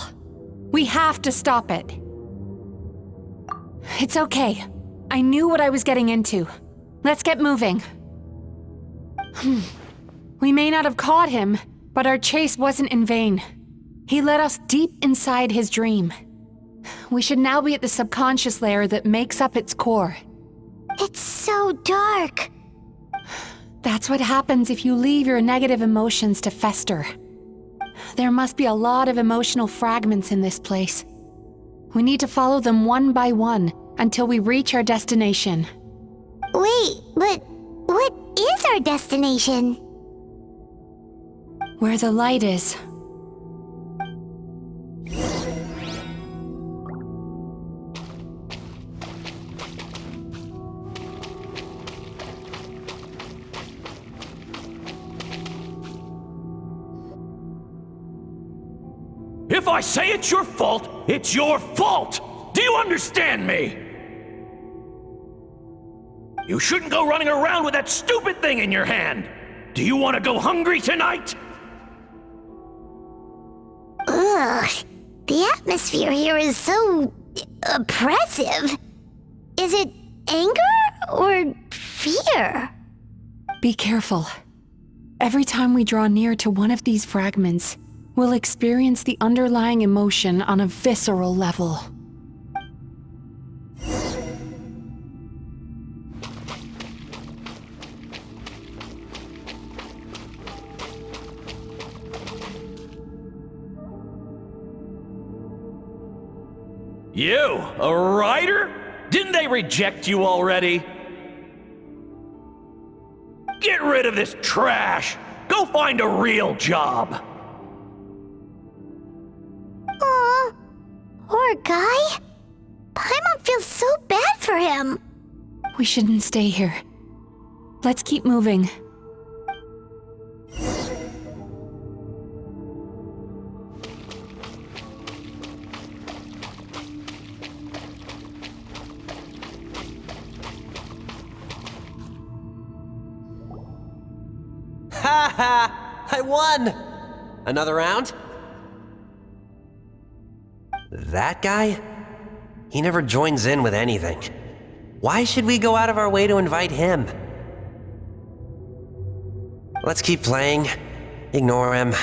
S15: We have to stop it. It's okay. I knew what I was getting into. Let's get moving. We may not have caught him, but our chase wasn't in vain. He led us deep inside his dream. We should now be at the subconscious layer that makes up its core.
S1: It's so dark.
S15: That's what happens if you leave your negative emotions to fester. There must be a lot of emotional fragments in this place. We need to follow them one by one until we reach our destination.
S1: Wait, but what is our destination?
S15: Where the light is.
S10: If I say it's your fault, it's your fault! Do you understand me? You shouldn't go running around with that stupid thing in your hand! Do you want to go hungry tonight?
S1: Ugh, the atmosphere here is so... oppressive. Is it anger or fear?
S15: Be careful. Every time we draw near to one of these fragments, we'll experience the underlying emotion on a visceral level.
S16: You, a writer? Didn't they reject you already? Get rid of this trash! Go find a real job!
S1: Aw, poor guy. Paimon feels so bad for him.
S15: We shouldn't stay here. Let's keep moving.
S17: Ha ha! I won! Another round? That guy? He never joins in with anything. Why should we go out of our way to invite him? Let's keep playing. Ignore him.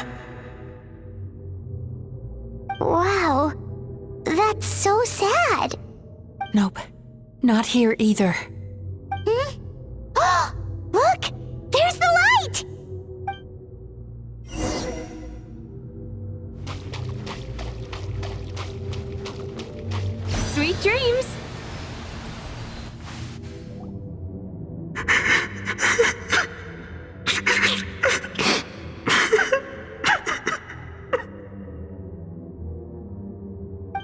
S1: Wow, that's so sad.
S15: Nope, not here either.
S1: Hmm? Look! There's the light!
S6: Sweet dreams!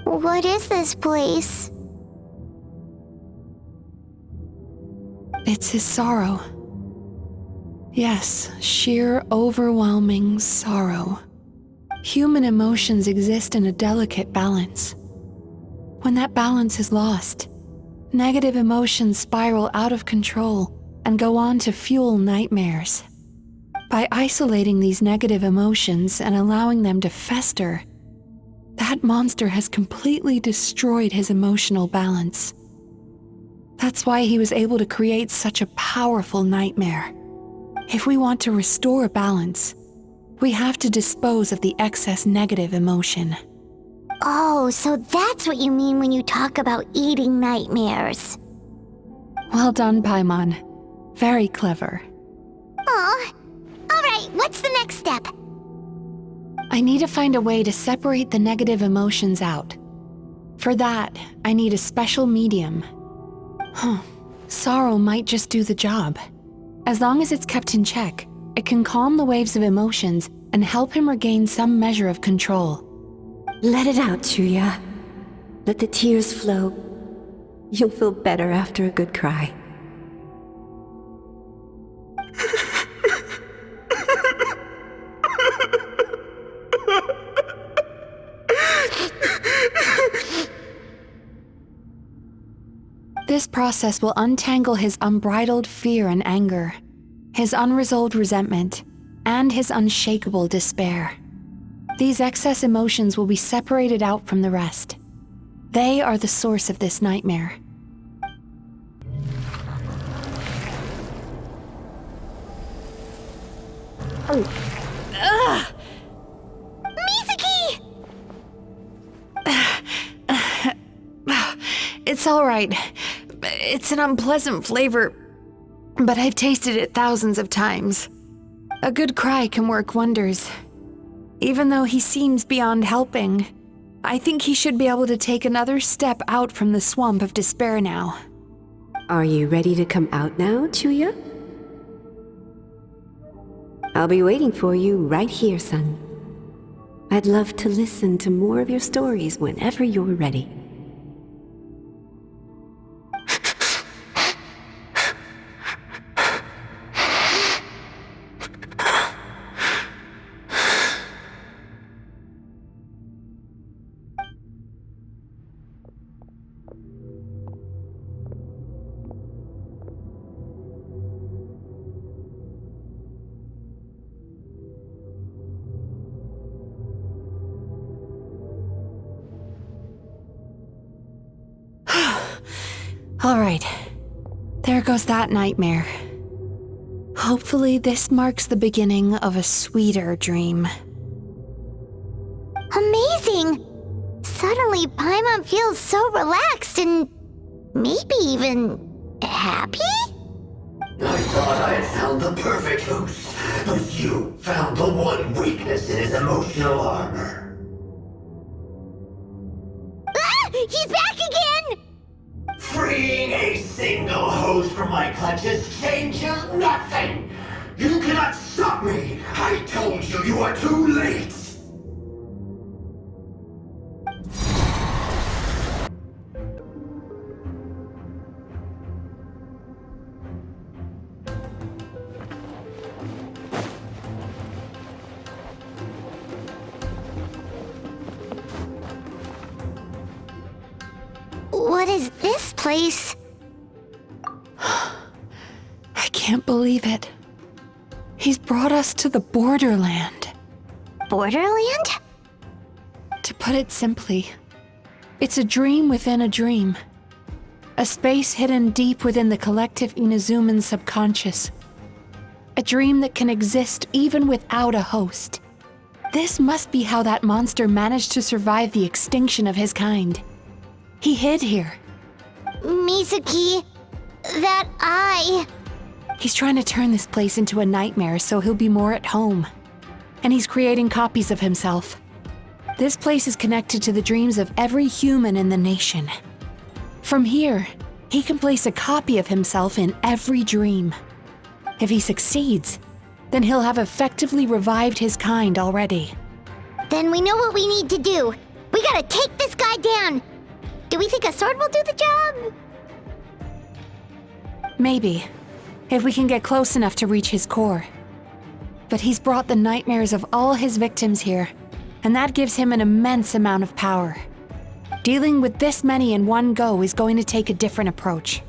S1: What is this place?
S15: It's his sorrow. Yes, sheer overwhelming sorrow. Human emotions exist in a delicate balance. When that balance is lost, negative emotions spiral out of control and go on to fuel nightmares. By isolating these negative emotions and allowing them to fester, that monster has completely destroyed his emotional balance. That's why he was able to create such a powerful nightmare. If we want to restore balance, we have to dispose of the excess negative emotion.
S1: Oh, so that's what you mean when you talk about eating nightmares.
S15: Well done, Paimon. Very clever.
S1: Aw. Alright, what's the next step?
S15: I need to find a way to separate the negative emotions out. For that, I need a special medium. Sorrow might just do the job. As long as it's kept in check, it can calm the waves of emotions and help him regain some measure of control.
S18: Let it out, Chuya. Let the tears flow. You'll feel better after a good cry.
S15: This process will untangle his unbridled fear and anger, his unresolved resentment, and his unshakable despair. These excess emotions will be separated out from the rest. They are the source of this nightmare.
S1: Ugh! Mizuki!
S15: It's all right. It's an unpleasant flavor, but I've tasted it thousands of times. A good cry can work wonders. Even though he seems beyond helping, I think he should be able to take another step out from the swamp of despair now.
S18: Are you ready to come out now, Chuya? I'll be waiting for you right here, son. I'd love to listen to more of your stories whenever you're ready.
S15: All right, there goes that nightmare. Hopefully this marks the beginning of a sweeter dream.
S1: Amazing! Suddenly, Paimon feels so relaxed and maybe even happy?
S14: I thought I had found the perfect host, but you found the one weakness in his emotional armor.
S1: Ah! He's back!
S14: just changes nothing! You cannot stop me! I told you you are too late!
S1: What is this place?
S15: I can't believe it. He's brought us to the borderland.
S1: Borderland?
S15: To put it simply, it's a dream within a dream. A space hidden deep within the collective Inazuman subconscious. A dream that can exist even without a host. This must be how that monster managed to survive the extinction of his kind. He hid here.
S1: Mizuki, that eye.
S15: He's trying to turn this place into a nightmare so he'll be more at home. And he's creating copies of himself. This place is connected to the dreams of every human in the nation. From here, he can place a copy of himself in every dream. If he succeeds, then he'll have effectively revived his kind already.
S1: Then we know what we need to do. We gotta take this guy down. Do we think a sword will do the job?
S15: Maybe, if we can get close enough to reach his core. But he's brought the nightmares of all his victims here, and that gives him an immense amount of power. Dealing with this many in one go is going to take a different approach.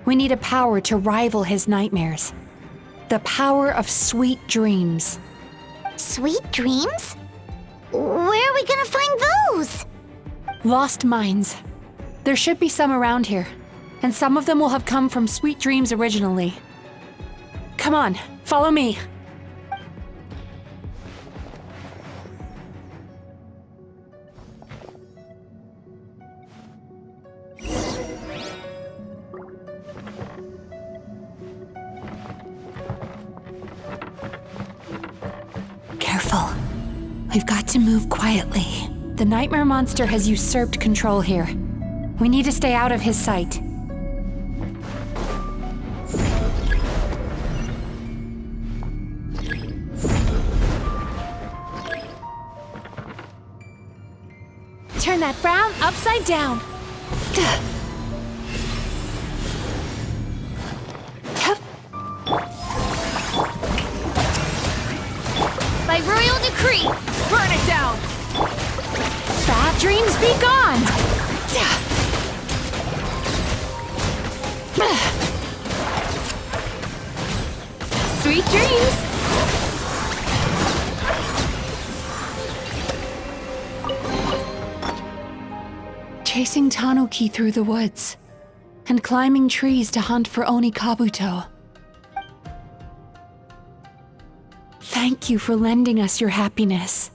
S15: We need a power to rival his nightmares. The power of sweet dreams.
S1: Sweet dreams? Where are we gonna find those?
S15: Lost minds. There should be some around here, and some of them will have come from sweet dreams originally. Come on, follow me. Careful. We've got to move quietly. The nightmare monster has usurped control here. We need to stay out of his sight. Turn that frown upside down.
S1: By royal decree,
S15: Burn it down! Bad dreams be gone!
S6: Sweet dreams!
S15: Chasing Tanuki through the woods, and climbing trees to hunt for Oni Kabuto. Thank you for lending us your happiness.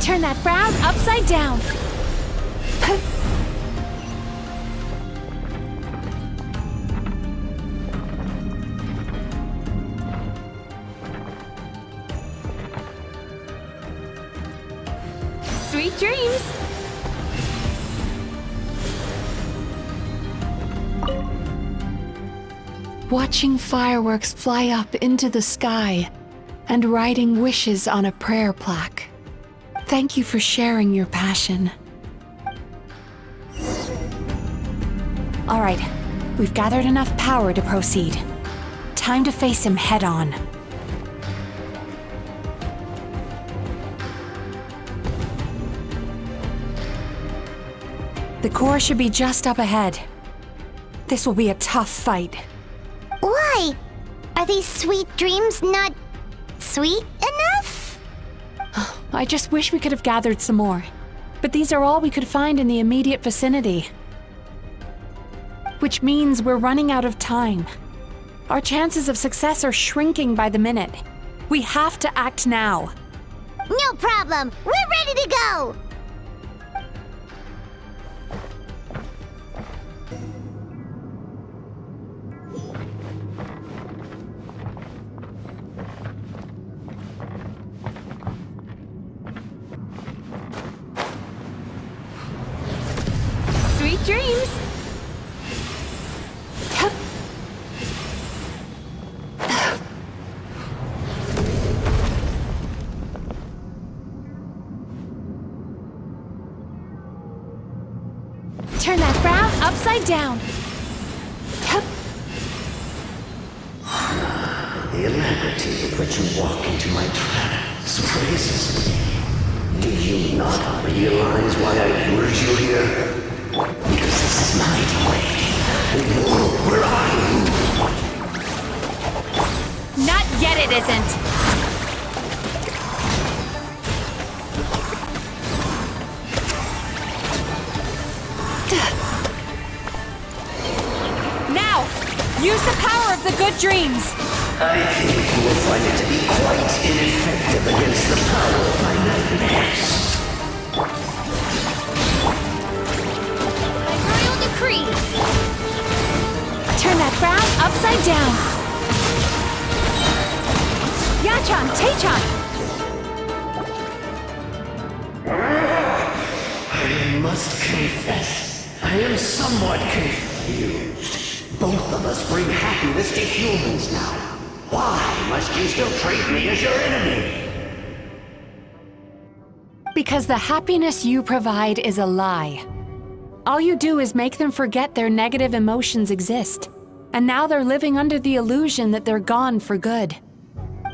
S15: Turn that frown upside down.
S6: Sweet dreams!
S15: Watching fireworks fly up into the sky and writing wishes on a prayer plaque. Thank you for sharing your passion. All right, we've gathered enough power to proceed. Time to face him head on. The core should be just up ahead. This will be a tough fight.
S1: Why? Are these sweet dreams not sweet enough?
S15: I just wish we could have gathered some more. But these are all we could find in the immediate vicinity. Which means we're running out of time. Our chances of success are shrinking by the minute. We have to act now.
S1: No problem. We're ready to go.
S15: dreams! Turn that frown upside down.
S14: The alacrity with which you walk into my trap surprises me. Do you not realize why I lured you here? Because this is my way. The world where I rule.
S15: Not yet, it isn't. Now, use the power of the good dreams.
S14: I think you will find it to be quite ineffective against the power of my nightmares.
S1: Royal decree.
S15: Turn that frown upside down. Yachan, Taechan.
S14: I must confess, I am somewhat confused. Both of us bring happiness to humans now. Why must you still treat me as your enemy?
S15: Because the happiness you provide is a lie. All you do is make them forget their negative emotions exist. And now they're living under the illusion that they're gone for good.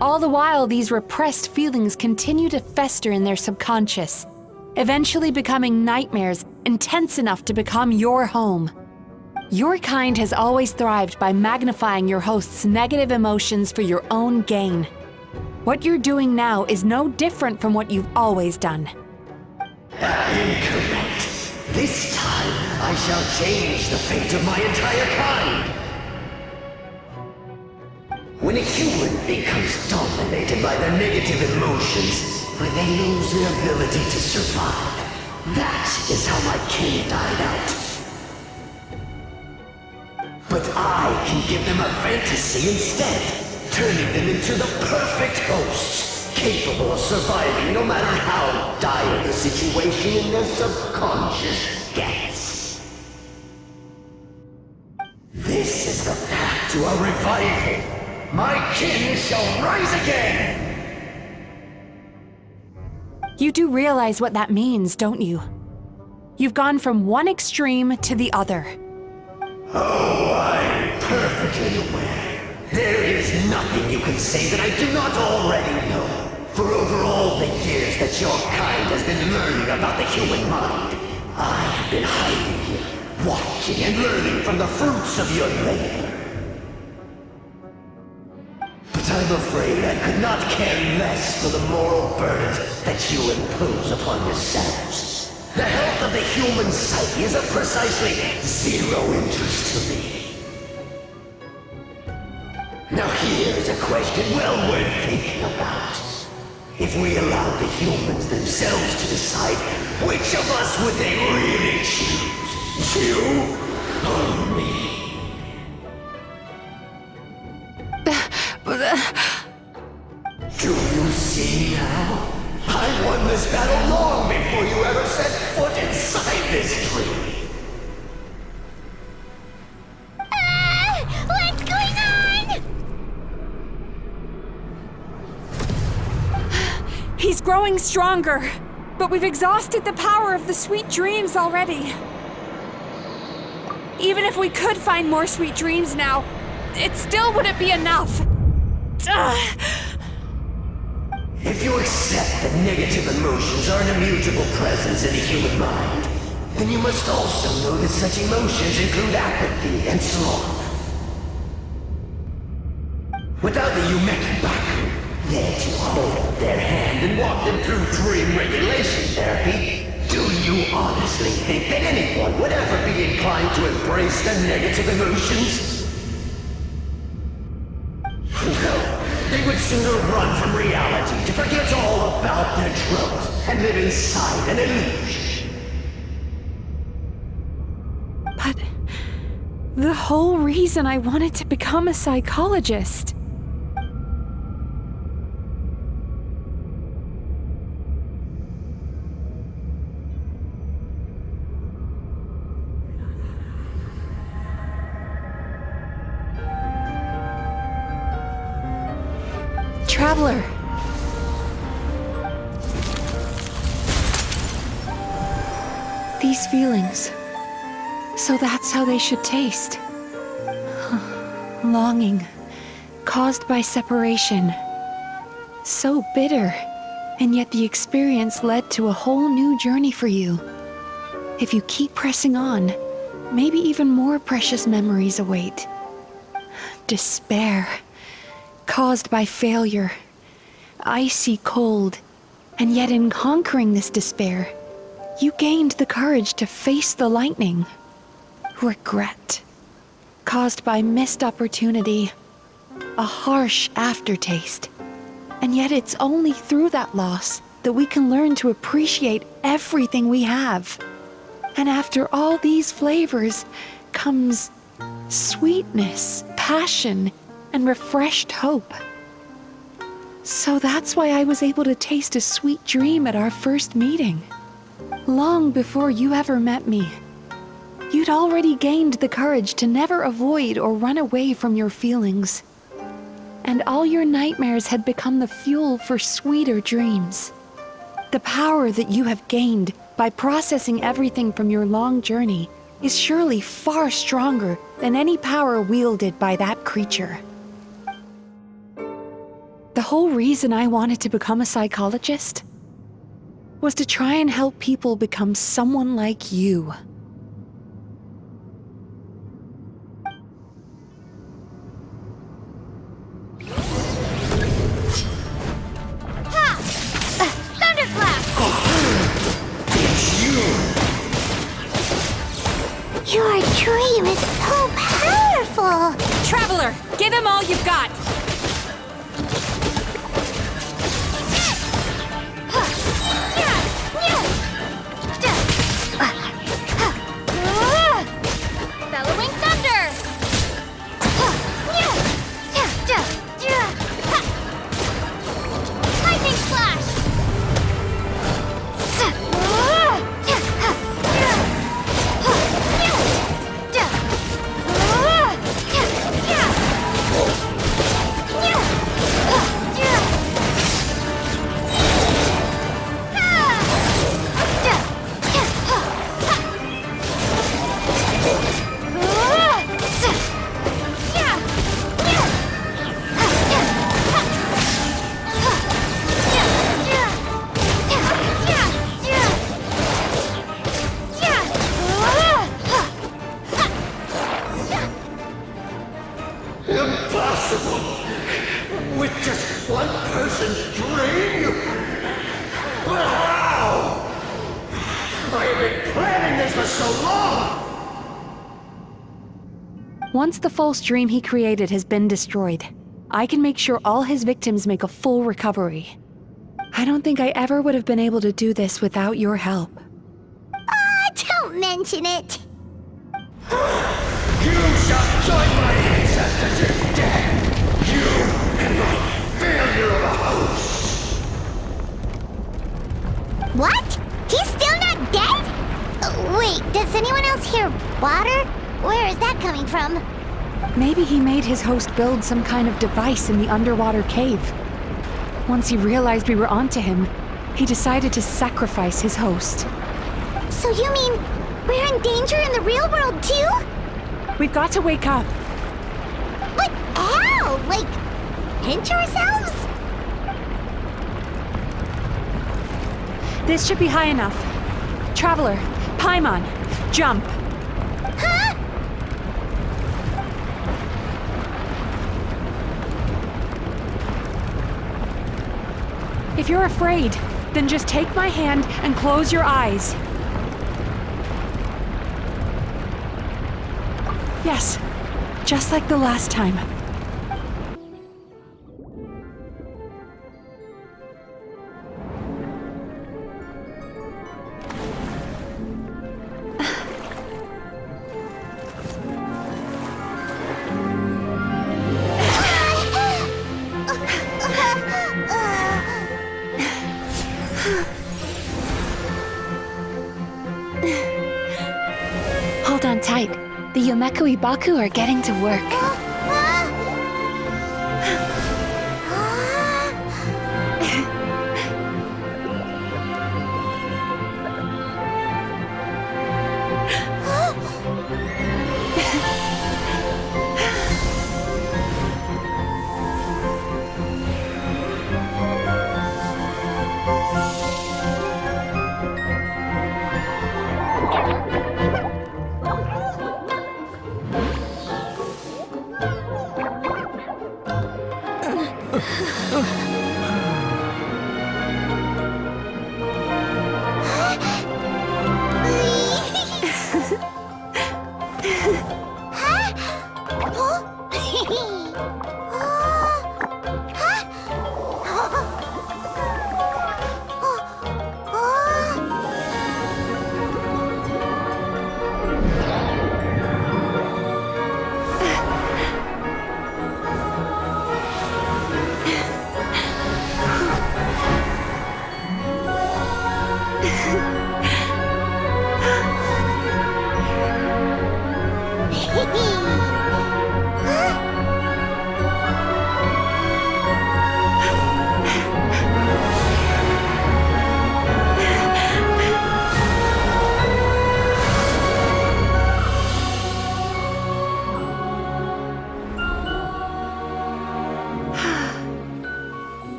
S15: All the while, these repressed feelings continue to fester in their subconscious, eventually becoming nightmares intense enough to become your home. Your kind has always thrived by magnifying your host's negative emotions for your own gain. What you're doing now is no different from what you've always done.
S14: Incorrect. This time, I shall change the fate of my entire kind. When a human becomes dominated by their negative emotions, they lose their ability to survive. That is how my kin died out. But I can give them a fantasy instead, turning them into the perfect hosts, capable of surviving no matter how dire the situation in their subconscious gets. This is the path to a revival. My kin shall rise again!
S15: You do realize what that means, don't you? You've gone from one extreme to the other.
S14: Oh, I'm perfectly aware. There is nothing you can say that I do not already know. For over all the years that your kind has been learning about the human mind, I have been hiding here, watching and learning from the fruits of your labor. But I'm afraid I could not care less for the moral burdens that you impose upon yourselves. The health of the human psyche is of precisely zero interest to me. Now here's a question well worth thinking about. If we allowed the humans themselves to decide, which of us would they really choose? You or me? Do you see now? I won this battle long before you ever set foot inside this tree.
S1: What's going on?
S15: He's growing stronger, but we've exhausted the power of the sweet dreams already. Even if we could find more sweet dreams now, it still wouldn't be enough.
S14: If you accept that negative emotions are an immutable presence in the human mind, then you must also know that such emotions include apathy and sloth. Without the Yumemizuki there to hold their hand and walk them through dream regulation therapy, do you honestly think that anyone would ever be inclined to embrace the negative emotions? No. They would sooner run from reality to forget all about their troubles and live inside an illusion.
S15: But the whole reason I wanted to become a psychologist. Traveler! These feelings. So that's how they should taste. Longing, caused by separation. So bitter, and yet the experience led to a whole new journey for you. If you keep pressing on, maybe even more precious memories await. Despair, caused by failure. Icy cold, and yet in conquering this despair, you gained the courage to face the lightning. Regret, caused by missed opportunity. A harsh aftertaste. And yet it's only through that loss that we can learn to appreciate everything we have. And after all these flavors comes sweetness, passion, and refreshed hope. So that's why I was able to taste a sweet dream at our first meeting. Long before you ever met me, you'd already gained the courage to never avoid or run away from your feelings. And all your nightmares had become the fuel for sweeter dreams. The power that you have gained by processing everything from your long journey is surely far stronger than any power wielded by that creature. The whole reason I wanted to become a psychologist was to try and help people become someone like you.
S1: Your dream is so powerful!
S15: Traveler, give him all you've got!
S1: Bellowing thunder! Lightning slash!
S16: Impossible! With just one person's dream? But how? I have been planning this for so long!
S15: Once the false dream he created has been destroyed, I can make sure all his victims make a full recovery. I don't think I ever would have been able to do this without your help.
S1: Don't mention it!
S16: You shall join my ancestors in death! You and my failure of a host!
S1: What? He's still not dead? Wait, does anyone else hear water? Where is that coming from?
S15: Maybe he made his host build some kind of device in the underwater cave. Once he realized we were onto him, he decided to sacrifice his host.
S1: So you mean we're in danger in the real world too?
S15: We've got to wake up.
S1: But how? Like, pinch ourselves?
S15: This should be high enough. Traveler, Paimon, jump.
S1: Huh?
S15: If you're afraid, then just take my hand and close your eyes. Yes, just like the last time. Hold on tight. The Yumemizuki are getting to work.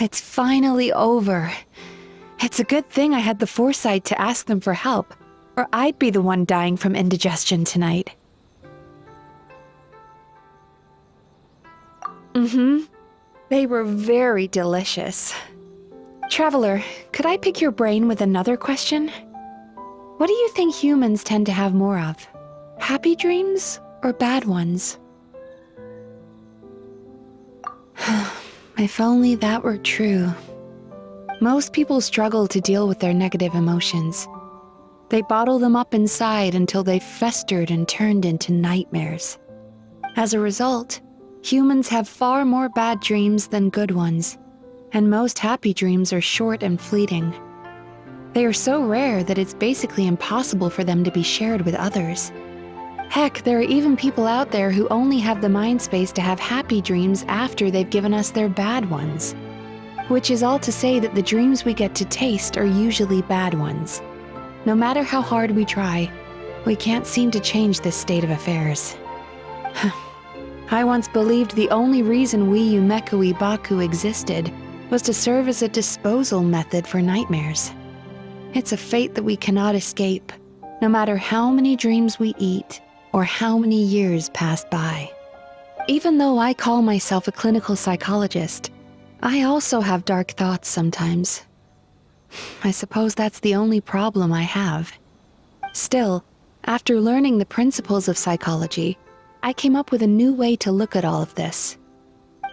S15: It's finally over. It's a good thing I had the foresight to ask them for help, or I'd be the one dying from indigestion tonight. They were very delicious. Traveler, could I pick your brain with another question? What do you think humans tend to have more of? Happy dreams or bad ones? If only that were true. Most people struggle to deal with their negative emotions. They bottle them up inside until they've festered and turned into nightmares. As a result, humans have far more bad dreams than good ones, and most happy dreams are short and fleeting. They are so rare that it's basically impossible for them to be shared with others. Heck, there are even people out there who only have the mind space to have happy dreams after they've given us their bad ones. Which is all to say that the dreams we get to taste are usually bad ones. No matter how hard we try, we can't seem to change this state of affairs. I once believed the only reason we Yumemizuki Mizuki existed was to serve as a disposal method for nightmares. It's a fate that we cannot escape, no matter how many dreams we eat or how many years pass by. Even though I call myself a clinical psychologist, I also have dark thoughts sometimes. I suppose that's the only problem I have. Still, after learning the principles of psychology, I came up with a new way to look at all of this.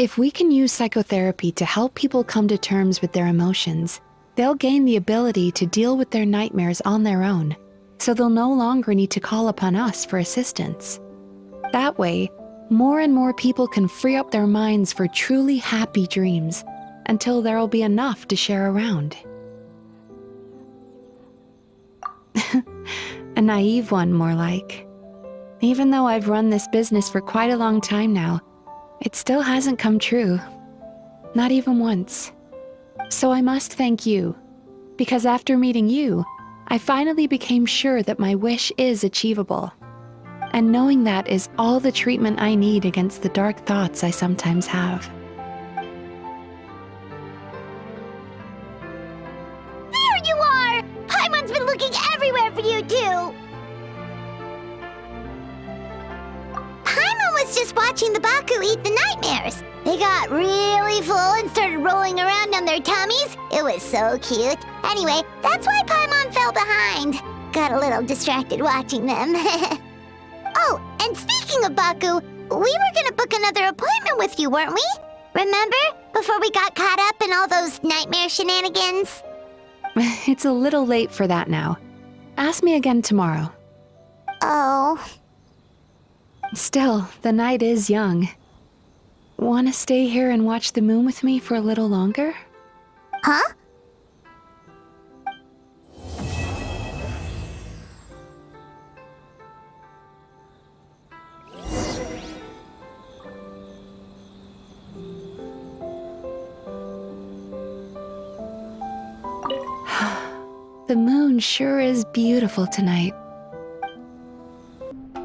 S15: If we can use psychotherapy to help people come to terms with their emotions, they'll gain the ability to deal with their nightmares on their own, so they'll no longer need to call upon us for assistance. That way, more and more people can free up their minds for truly happy dreams until there'll be enough to share around. A naive one, more like. Even though I've run this business for quite a long time now, it still hasn't come true. Not even once. So I must thank you, because after meeting you, I finally became sure that my wish is achievable. And knowing that is all the treatment I need against the dark thoughts I sometimes have.
S1: There you are! Paimon's been looking everywhere for you, too! Paimon was just watching the Baku eat the nightmares. They got really full and started rolling around on their tummies. It was so cute. Anyway, that's why Paimon fell behind. Got a little distracted watching them. Oh, and speaking of Baku, we were gonna book another appointment with you, weren't we? Remember? Before we got caught up in all those nightmare shenanigans?
S15: It's a little late for that now. Ask me again tomorrow.
S1: Oh.
S15: Still, the night is young. Want to stay here and watch the moon with me for a little longer?
S1: Huh?
S15: The moon sure is beautiful tonight.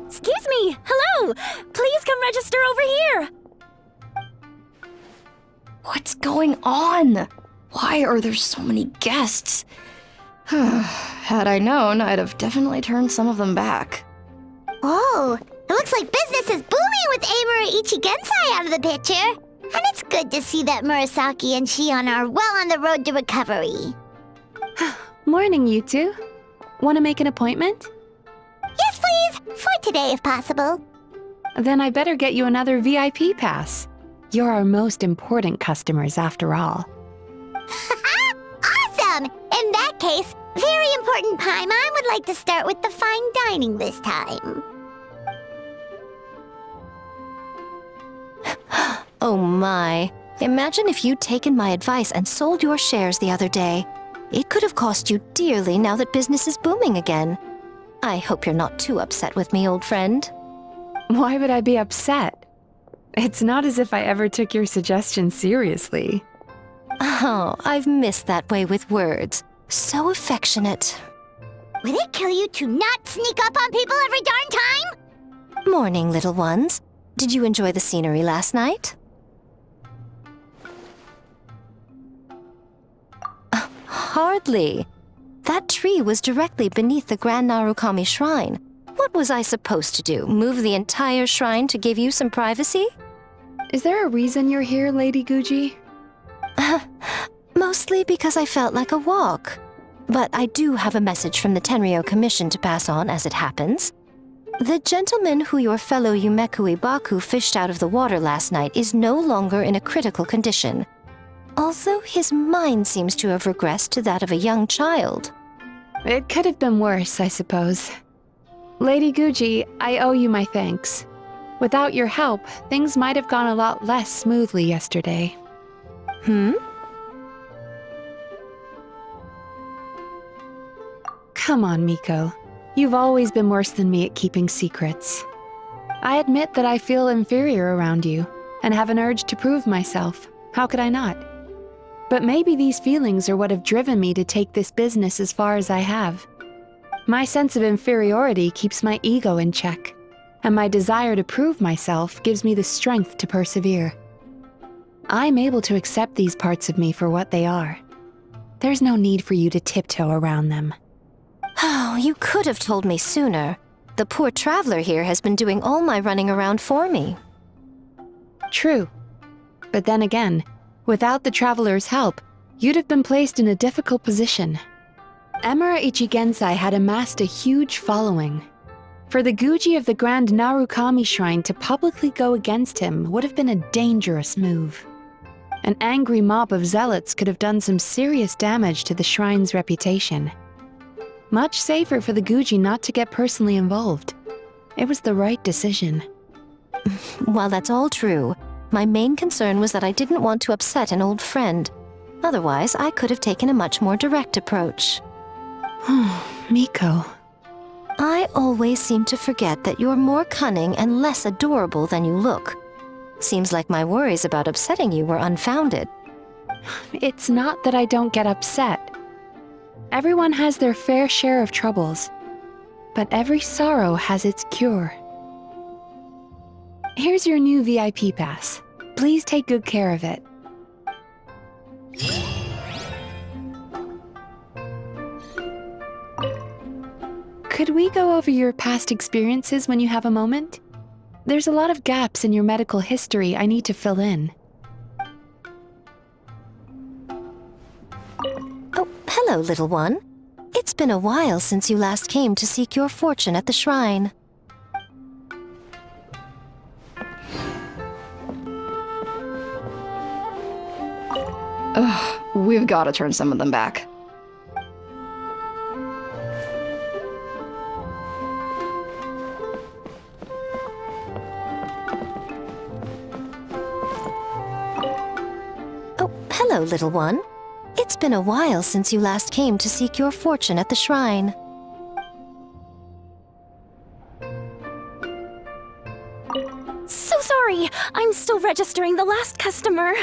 S6: Excuse me! Hello! Please come register over here!
S8: What's going on? Why are there so many guests? Had I known, I'd have definitely turned some of them back.
S1: Oh, it looks like business is booming with Amura Ichigensai out of the picture. And it's good to see that Murasaki and Shion are well on the road to recovery.
S15: Morning, you two. Want to make an appointment?
S1: Yes, please! For today, if possible.
S15: Then I better get you another VIP pass. You're our most important customers, after all.
S1: Awesome! In that case, very important Paimon would like to start with the fine dining this time.
S9: Oh my. Imagine if you'd taken my advice and sold your shares the other day. It could have cost you dearly now that business is booming again. I hope you're not too upset with me, old friend.
S15: Why would I be upset? It's not as if I ever took your suggestion seriously.
S9: Oh, I've missed that way with words. So affectionate.
S1: Would it kill you to not sneak up on people every darn time?
S9: Morning, little ones. Did you enjoy the scenery last night? Hardly. That tree was directly beneath the Grand Narukami Shrine. What was I supposed to do? Move the entire shrine to give you some privacy?
S5: Is there a reason you're here, Lady Guji?
S9: Mostly because I felt like a walk. But I do have a message from the Tenryo Commission to pass on as it happens. The gentleman who your fellow Yumekui Baku fished out of the water last night is no longer in a critical condition. Although his mind seems to have regressed to that of a young child.
S5: It could have been worse, I suppose. Lady Guji, I owe you my thanks. Without your help, things might have gone a lot less smoothly yesterday. Come on, Miko. You've always been worse than me at keeping secrets. I admit that I feel inferior around you, and have an urge to prove myself. How could I not? But maybe these feelings are what have driven me to take this business as far as I have. My sense of inferiority keeps my ego in check, and my desire to prove myself gives me the strength to persevere. I'm able to accept these parts of me for what they are. There's no need for you to tiptoe around them.
S9: Oh, you could have told me sooner. The poor traveler here has been doing all my running around for me.
S5: True. But then again, without the traveler's help, you'd have been placed in a difficult position. Emura Ichigensai had amassed a huge following. For the Guji of the Grand Narukami Shrine to publicly go against him would have been a dangerous move. An angry mob of zealots could have done some serious damage to the shrine's reputation. Much safer for the Guji not to get personally involved. It was the right decision.
S9: While that's all true, my main concern was that I didn't want to upset an old friend. Otherwise, I could have taken a much more direct approach.
S5: Miko.
S9: I always seem to forget that you're more cunning and less adorable than you look. Seems like my worries about upsetting you were unfounded.
S5: It's not that I don't get upset. Everyone has their fair share of troubles, but every sorrow has its cure. Here's your new VIP pass. Please take good care of it. Could we go over your past experiences when you have a moment? There's a lot of gaps in your medical history I need to fill in.
S9: Oh, hello, little one. It's been a while since you last came to seek your fortune at the shrine.
S8: Ugh, we've got to turn some of them back.
S9: Oh, hello, little one. It's been a while since you last came to seek your fortune at the shrine.
S6: So sorry. I'm still registering the last customer.